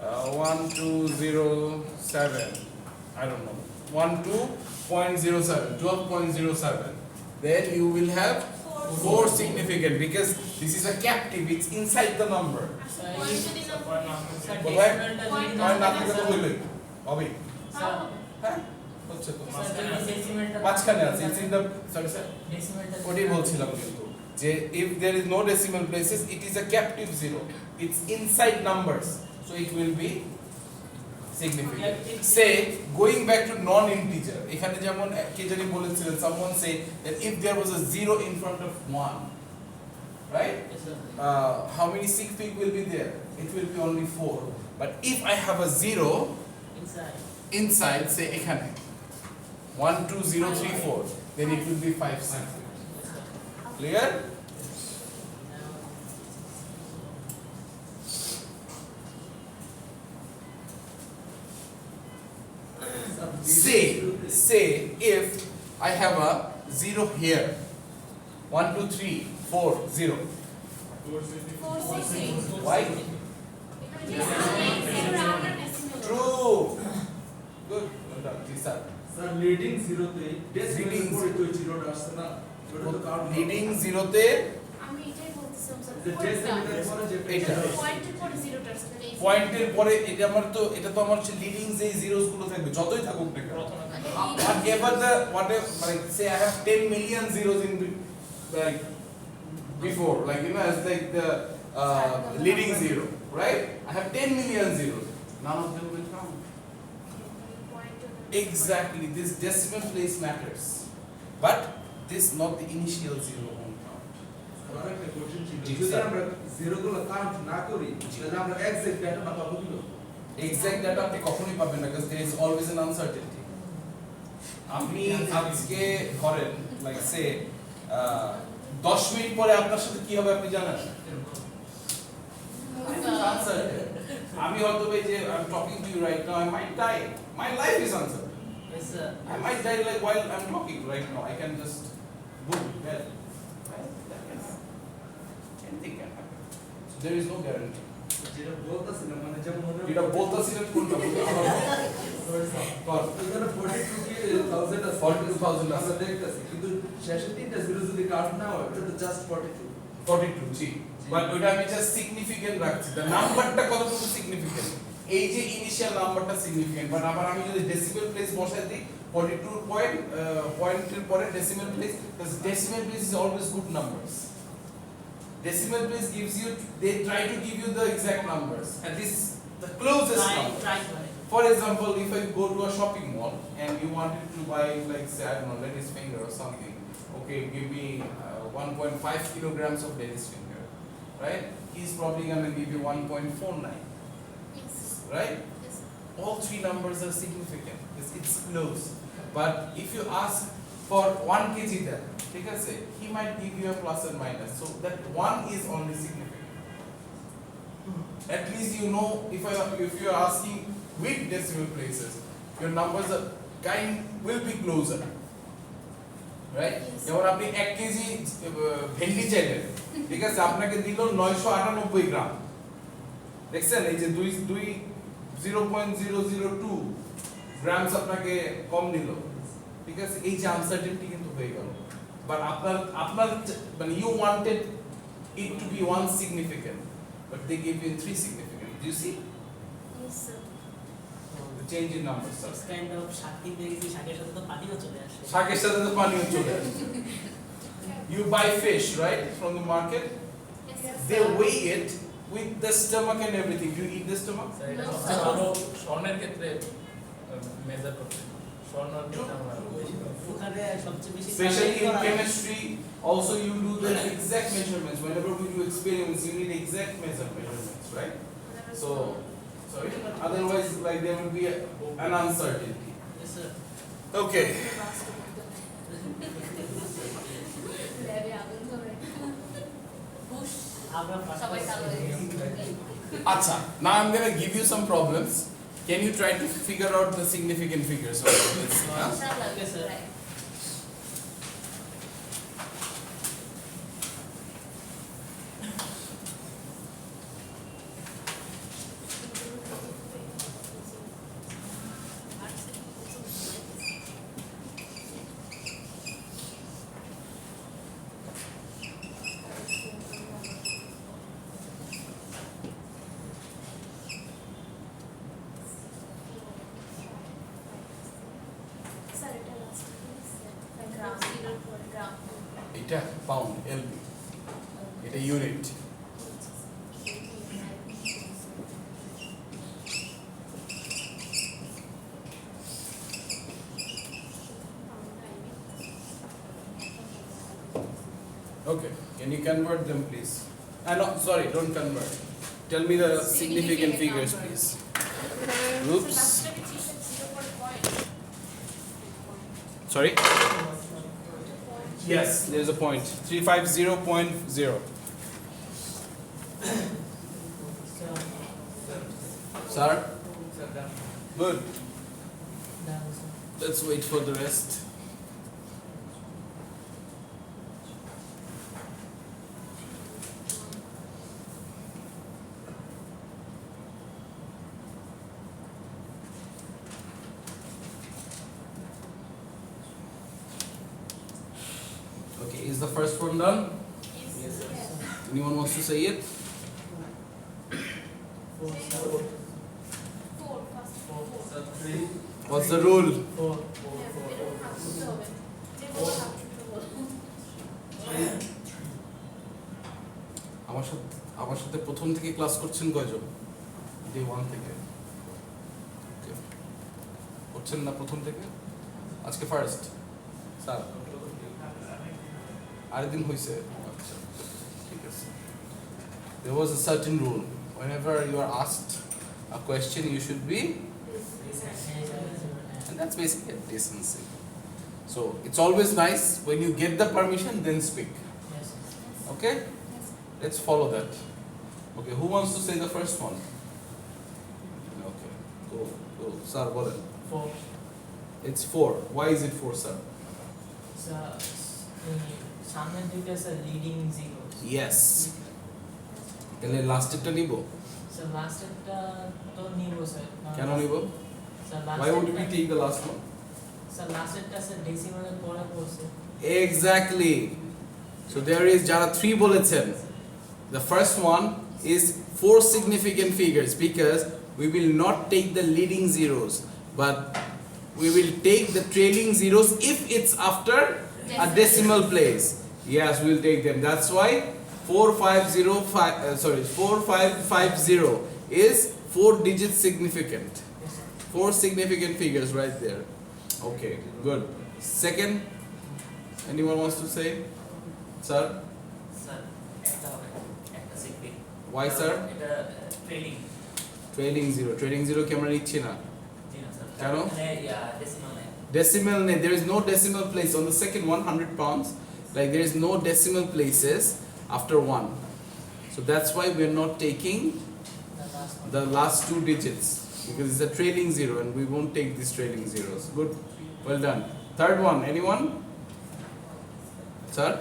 1207 I don't know 12.07 12.07 then you will have 4 significant because this is a captive it's inside the number কোথায় point না থেকে তো হইলই হবে হ্যাঁ হচ্ছে তো মাঝখানে আছে it's in the sorry sir ওটাই বলছিলাম কিন্তু যে if there is no decimal places it is a captive zero it's inside numbers so it will be significant. Say going back to non-integer, এখানে যেমন কে জানি বলেছিলেন, someone say that if there was a 0 in front of 1, right? Yes, sir. How many sig fig will be there? It will be only 4. But if I have a 0 Inside. inside, say এখানে 1 2 0 3 4, then it will be 5 sig fig. Yes, sir. Clear? Say if I have a 0 here, 1 2 3 4 0. 4 6 Why? decimal. True. Good. Well done. These are sir leading জিরোতে Leading decimal পরে তো জিরোটা আসছে না ওটা তো count leading 0 তে আমি এটাই বলতেছিলাম স্যার যে ডেসিমেলের পরে যে এটা। পয়েন্টের পরে জিরোটা আসছে তাহলে এই পয়েন্টের পরে এটা তো আমার লিডিং যে জিরোস গুলো থাকবে যতই থাকুক না কেন। whatever like say I have 10 million zeros in like before, like as like the leading 0, right? I have 10 million zeros, none of them will count. Exactly, this decimal place matters, but this not the initial 0 won't count. আরেকটা question ছিল জি, যদি sir. আমরা zero গুলো count না করি তাহলে আমরা exact data পাবো কি Exact data আপনি কখনোই পাবেন না, because there is always an uncertainty. আপনি আজকে ধরেন like say 10 মিনিট পরে আপনার সাথে কি হবে আপনি জানেন? Uncertain. আমি হয়তো এই যে I'm talking to you right now, I might die. My life is uncertain. Yes, sir. I might die like while I'm talking right now. I can just boom dead. Right? That can happen. Anything can happen. So there is no guarantee. যেটা বলতাছিলাম মানে যেমন যেটা বলতাছিলেন কোনটা বলতে আমার কর এখানে 42000 আছে 42,000 আছে। আমরা দেখতাছি কিন্তু শেষে তিনটা জিরো যদি কাউন্ট না হয় এটা তো জাস্ট 42 42 জি, বাট ওটা আমি জাস্ট সিগনিফিকেন্ট রাখছি, দ্য নাম্বারটা কতটুকু সিগনিফিকেন্ট, এই যে ইনিশিয়াল নাম্বারটা সিগনিফিকেন্ট, বাট আবার আমি যদি ডেসিমেল প্লেস বসাই দিই 42 পয়েন্টের পরে decimal place, because decimal place is always good numbers. Decimal place gives you, they try to give you the exact numbers, and this the closest number. Try করে। For example, if I go to a shopping mall and you wanted to buy, like say, I don't know, lady's finger or something, okay, give me 1.5 kilograms of lady's finger, right? He's probably gonna give you 1.49, Yes. right? Yes. All three numbers are significant. It's close. But if you ask for 1 kg then, ঠিক আছে, he might give you a plus and minus. So that 1 is only significant. At least you know if you are asking with decimal places, your numbers are will be closer. Right? Yes. যেমন আপনি 1 KG ভেন্ডি চাইলেন, ঠিক আছে, আপনাকে দিল 998 গ্রাম। দেখছেন এই যে 0.002 গ্রামস আপনাকে কম দিল, ঠিক আছে, এই যে আনসার্টেনটি কিন্তু হয়ে গেল। বাট আপনার মানে you wanted it to be 1 significant, but they gave you 3 significant. Do you see Yes, sir. the change in numbers? It's kind of শাক কিনতে গেছি, শাকের সাথে তো পানিও চলে আসে। শাকের সাথে তো পানিও চলে আসে। You buy fish, right, from the market. Yes, They sir. weigh it with the stomach and everything. Do you eat the stomach? Sir এটা No, সবচেয়ে sir. ভালো স্বর্ণের ক্ষেত্রে মেজার করতে স্বর্ণের ক্ষেত্রে আমরা বেশি পাবো। ওখানে সবচেয়ে বেশি Especially in করা হয়। chemistry, also you do the exact measurements. Whenever we do experiments, you need exact measurements, right? So, sorry. Otherwise, like there will be an uncertainty. Yes, sir. Okay. ল্যাবে আগুন ধরে বুশ আমরা সবাই কালো হয়ে গেছে। Acha. Now I'm gonna give you some problems. Can you try to figure out the significant figures of this? Huh? ইনশাআল্লাহ, Yes, sir. right. Sir এটা লাস্ট গ্রাম জিরোর পরে গ্রাম এটা pound LB. এটা unit. Okay, can you convert them please? No, sorry, don't convert. Tell me the significant figures please. Oops. Sorry? Yes, there's a point. 350.0. Sir? Good. Let's wait for the rest. Okay, is the first one done? Yes. Anyone wants to say it? Four first. So 3. What's the rule? আমার সাথে প্রথম থেকে class করছেন কয়জন? Day 1 থেকে করছেন না প্রথম থেকে? আজকে ফার্স্ট স্যার আরেকদিন হয়েছে? আচ্ছা ঠিক আছে। There was a certain rule. Whenever you are asked a question, you should be, and that's basically a decency. So it's always nice when you get the permission, then speak. Okay? Let's follow that. Okay, who wants to say the first one? Okay, go. Sir, what? 4. It's 4. Why is it 4, sir? সামনে দুটো sir leading zero. Yes. তাহলে লাস্টেরটা নিব? Sir লাস্টেরটা তো নিব sir. কেন নিব? Sir Why would we take the last one? Sir লাস্টেরটা sir ডেসিমালের পরে পড়ছে। Exactly. So there is যারা 3 বলেছেন. The first one is 4 significant figures because we will not take the leading zeros, but we will take the trailing zeros if it's after a decimal place. Yes, we'll take them. That's why 4550 is 4 digits significant. 4 significant figures right there. Okay, good. Second, anyone wants to say? Sir? Sir একটা হবে একটা সিগনিফিক Why, sir? এটা trailing Trailing zero কি আমরা নিচ্ছি না? জি না sir কেন? মানে ডেসিমাল নেই Decimal, there is no decimal place on the second one, 100 pounds. Like there is no decimal places after 1. So that's why we are not taking the last 2 digits because it's a trailing zero and we won't take these trailing zeros. Good, well done. Third one, anyone? Sir?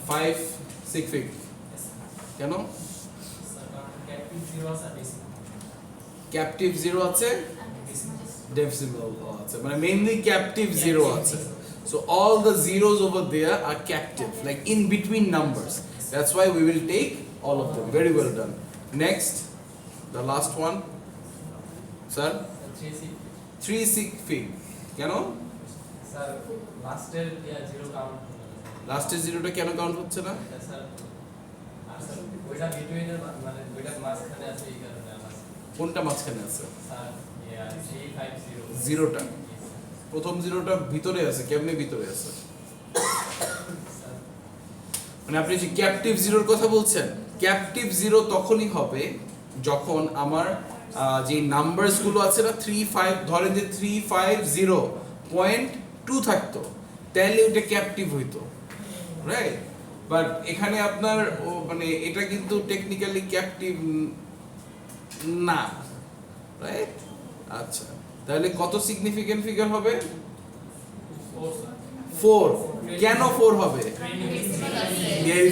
5 6 feet. কেন? Captive zero আছে? Decimal আছে মানে mainly captive zero আছে. So all the zeros over there are captive, like in between numbers. That's why we will take all of them. Very well done. Next, the last one. Sir? 3 6 feet. কেন? Sir লাস্টের zero count লাস্টের জিরোটা কেন count হচ্ছে না? Sir sir ওইটা বিটুইনের মানে ওইটার মাঝখানে আছে এই কারণে আমার কোনটা মাঝখানে আছে? স্যার 350 জিরোটা প্রথম জিরোটা ভিতরে আছে। কেমনে ভিতরে আছে? মানে আপনি যে ক্যাপটিভ জিরোর কথা বলছেন, ক্যাপটিভ জিরো তখনই হবে যখন আমার যে নাম্বারস গুলো আছে না 35 ধরেন যে 350.2 থাকতো তাহলে ওটা ক্যাপটিভ হইতো, রাইট? বাট এখানে আপনার মানে এটা কিন্তু টেকনিক্যালি ক্যাপটিভ না, রাইট? আচ্ছা, তাহলে কত সিগনিফিকেন্ট ফিগার হবে? 4. কেন 4 হবে? There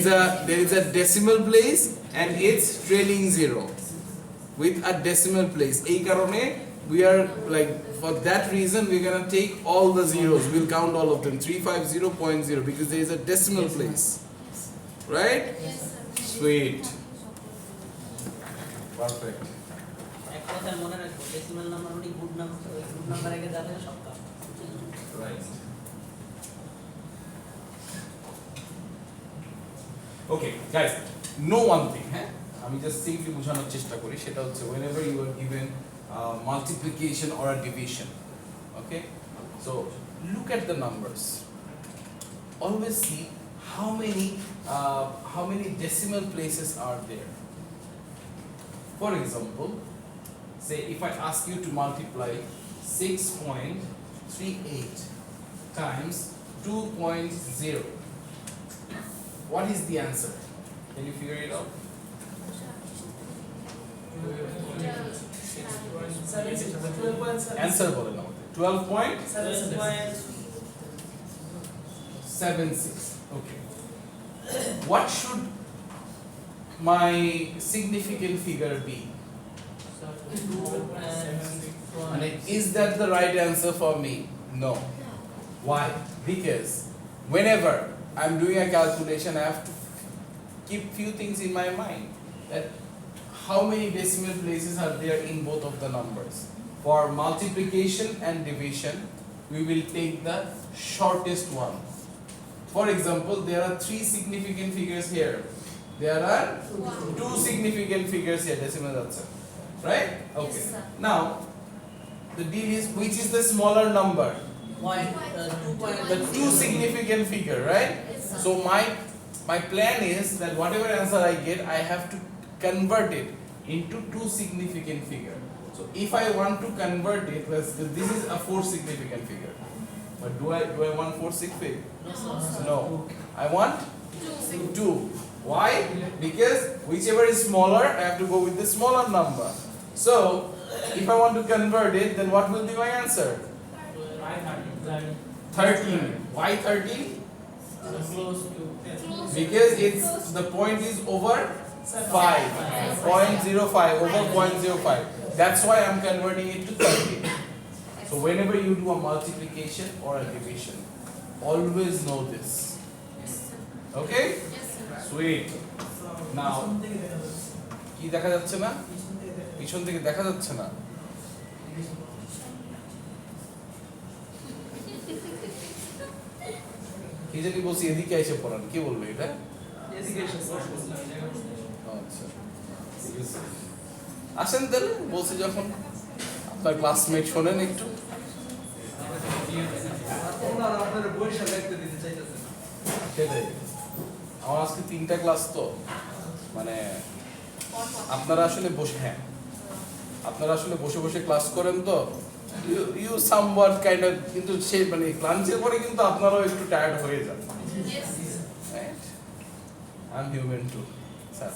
is a decimal place and it's trailing zero with a decimal place. এই কারণে we are like for that reason we're gonna take all the zeros. We'll count all of them 350.0 because there is a decimal place, right? Sweet, perfect. এক কথা মনে রাখবো decimal number মানে good number, ওই good number আগে যাবে সব কাজ Right. Okay, guys, know one thing, হ্যাঁ? আমি জাস্ট সিম্পলি বোঝানোর চেষ্টা করি, সেটা হচ্ছে whenever you are given multiplication or a division, okay? So look at the numbers. Always see how many decimal places are there? For example, say if I ask you to multiply 6.38 times 2.0, what is the answer? Can you figure it out? Answer বলেন আমাদের 12.76. Okay. What should my significant figure be? And is that the right answer for me? No. Why? Because whenever I'm doing a calculation, I have to keep few things in my mind. That how many decimal places are there in both of the numbers? For multiplication and division, we will take the shortest one. For example, there are 3 significant figures here. There are 2 significant figures here, decimal answer. Right? Okay. Yes, sir. Now, the deal is which is the smaller number? The 2 significant figure, right? Yes, sir. So my plan is that whatever answer I get, I have to convert it into 2 significant figure. So if I want to convert it, this is a 4 significant figure. But do I want 4 significant? No. I want 2. Why? Because whichever is smaller, I have to go with the smaller number. So if I want to convert it, then what will be my answer? 13. Why 13? Because the point is over 5. 0.05 over 0.05. That's why I'm converting it to 13. So whenever you do a multiplication or a division, always know this. Okay? Sweet. Now, কি দেখা যাচ্ছে না? পিছন থেকে দেখা যাচ্ছে না? কি জানি বলছি এদিকে এসে পড়ান, কি বলবে এটা? আচ্ছা, ঠিক আছে। আসেন তাহলে, বলছি যখন আপনার ক্লাসমেট শোনেন একটু। সেটাই, আমার আজকে 3টা ক্লাস তো, মানে আপনারা আসলে বসে বসে ক্লাস করেন তো, ইউ সামওয়াট কাইন্ড অফ, কিন্তু সেই মানে ক্লান্সের পরে কিন্তু আপনারাও একটু টায়ার্ড হয়ে যান। Right? I am human two. Sir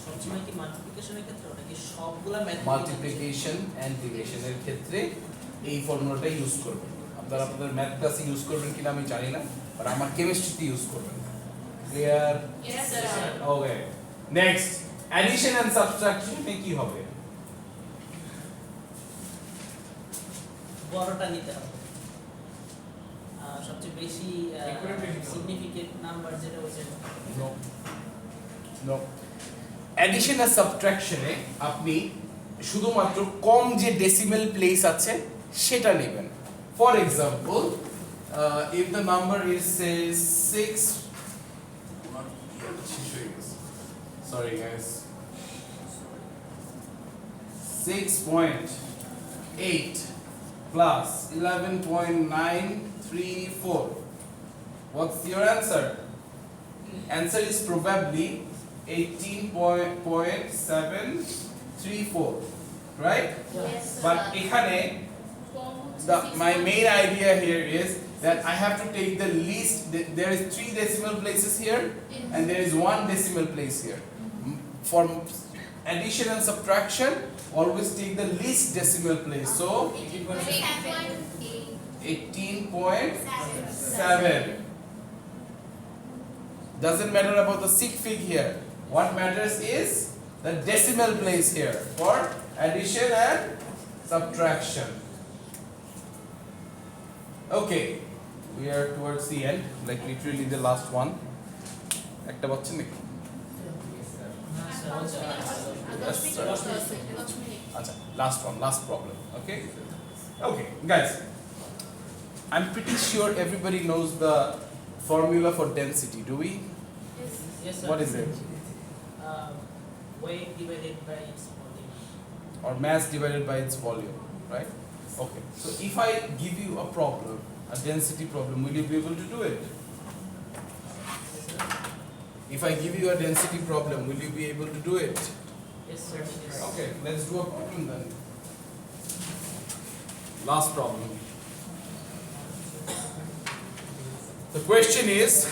সবসময় কি মাল্টিপ্লিকেশনের ক্ষেত্রে নাকি সবগুলা মাল্টিপ্লিকেশন এন্ড ডিভিশনের ক্ষেত্রে এই ফর্মুলাটা ইউজ করবেন। আপনারা আপনাদের ম্যাথ ক্লাসে ইউজ করবেন কিনা আমি জানি না, বাট আমার কেমিস্ট্রিতে ইউজ করবেন। Clear? Yes, sir. Okay, next addition and সাবট্রাকশনে কি হবে? বড়টা নিতে হবে। সবচেয়ে বেশি সিগনিফিকেন্ট নাম্বার যেটা হচ্ছে নো। অ্যাডিশন আর সাবট্রাকশনে আপনি শুধুমাত্র কম যে ডেসিমেল প্লেস আছে সেটা নেবেন। For example, if the number is say 6, sorry guys, 6.8 plus 11.934, what's your answer? Answer is probably 18.734, right? Yes, But sir. এখানে my main idea here is that I have to take the least, there is 3 decimal places here and there is 1 decimal place here. For addition and subtraction, always take the least decimal place. So 18.7. Doesn't matter about the sig fig here. What matters is the decimal place here for addition and subtraction. Okay, we are towards the end, like literally the last one. একটা বাচ্চা নাকি? আচ্ছা, last one, last problem. Okay, guys, I'm pretty sure everybody knows the formula for density. Do we? Yes, sir. What is it? Weight divided by its volume. Or mass divided by its volume, right? Okay, so if I give you a problem, a density problem, will you be able to do it? Yes, If I give you a density problem, will you be able to do it? Yes, sir. Yes. Okay, let's do a problem then. Last problem. The question is,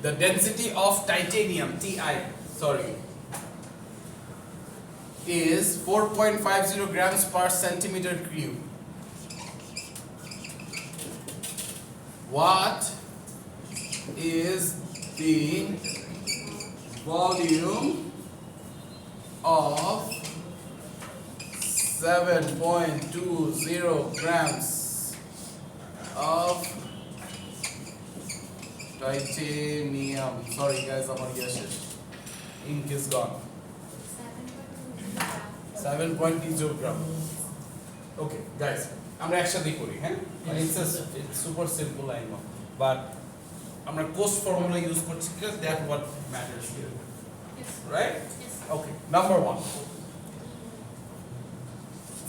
the density of titanium, Ti, is 4.50 grams per centimeter cube. What is the volume of 7.20 grams of titanium? Sorry guys, our ink is gone. 7.20 gram. Okay, guys, আমরা একসাথে করি হ্যাঁ মানে it's super simple I know but আমরা cost formula use করছি because that what matters here, right? Okay, number 1.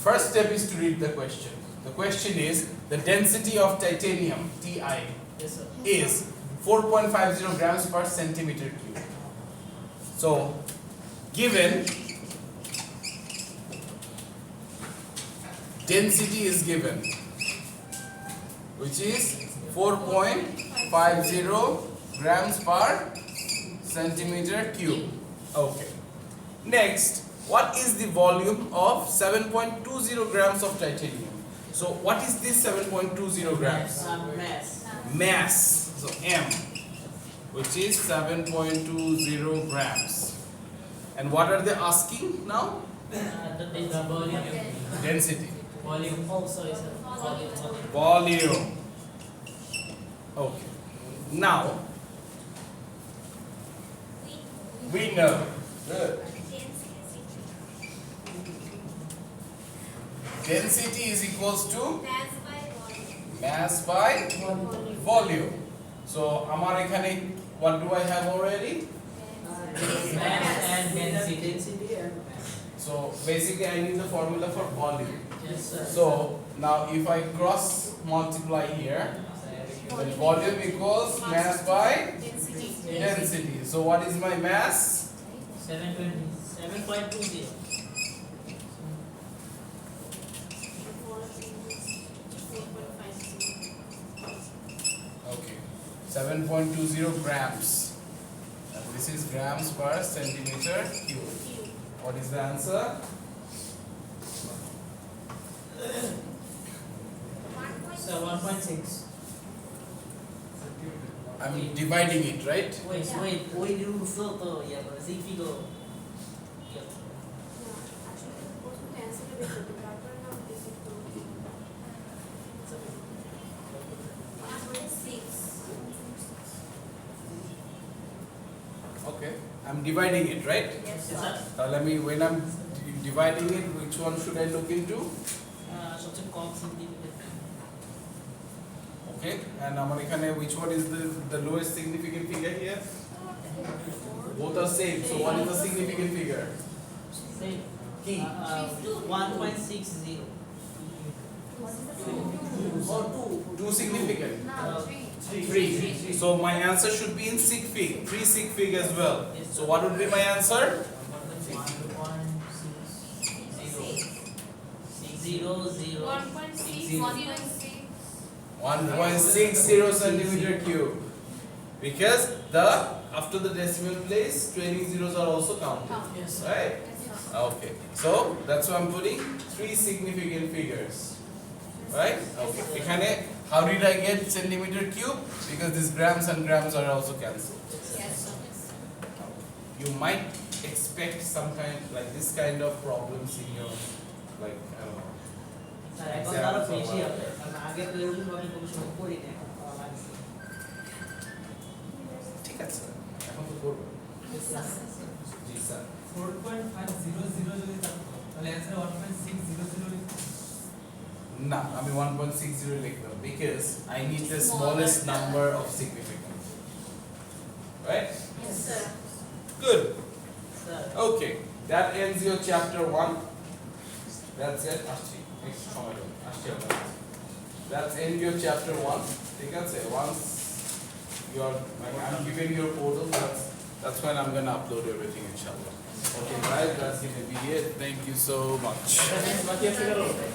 First step is to read the question. The question is the density of titanium Ti Yes, sir. is 4.50 grams per centimeter cube. So given density is given, which is 4.50 grams per centimeter cube. Okay. Next, what is the volume of 7.20 grams of titanium? So what is this 7.20 grams? Mass. Mass. So M, which is 7.20 grams. And what are they asking now? The volume. Density. Volume. Oh, sorry, sir. Volume. Volume. Okay. Now we know. Good. Density is equals to mass by volume. So amar ekhane what do I have already? Mass and density. So basically I need the formula for volume. Yes, sir. So now if I cross multiply here, then volume equals mass by density. So what is my mass? 7.20. Okay, 7.20 grams. And this is grams per centimeter cube. What is the answer? So 1.6. I'm dividing it, right? Wait, you flow to yeah, but see figure. Okay, I'm dividing it, right? Yes, Is that Let me, when I'm dividing it, which one should I look into? সবচেয়ে কম significant? Okay, and আমার এখানে which one is the lowest significant figure here? Both are same. So what is the significant figure? Same. Key. 1.60. Or two significant. No, 3. 3. So my answer should be in sig fig. 3 sig fig as well. Yes, So what would be my answer? 1.60 centimeter cube. Because after the decimal place, trailing zeros are also counted. Yes. Right? Okay. So that's why I'm putting 3 significant figures. Right? Okay. এখানে how did I get centimeter cube? Because these grams and grams are also cancelled. You might expect some kind like this kind of problems in your like I don't know. Sir এখন আরো বেশি হবে কারণ আগে তো এরকম ভাবে কোনো সময় করি না এখন করা লাগছে ঠিক আছে এখন তো করব জি স্যার 4.500 যদি থাকতো তাহলে অ্যানসার 1.600 না আমি 1.60 লিখলাম because I need the smallest number of significance. Right? Yes, sir. Good. Sir Okay. That ends your chapter 1. That's it. আসছি next সময় আসছি আমরা that's end your chapter 1 ঠিক আছে once you are like I'm giving your portal that's when I'm going to upload everything inshallah okay guys that's going to be it thank you so much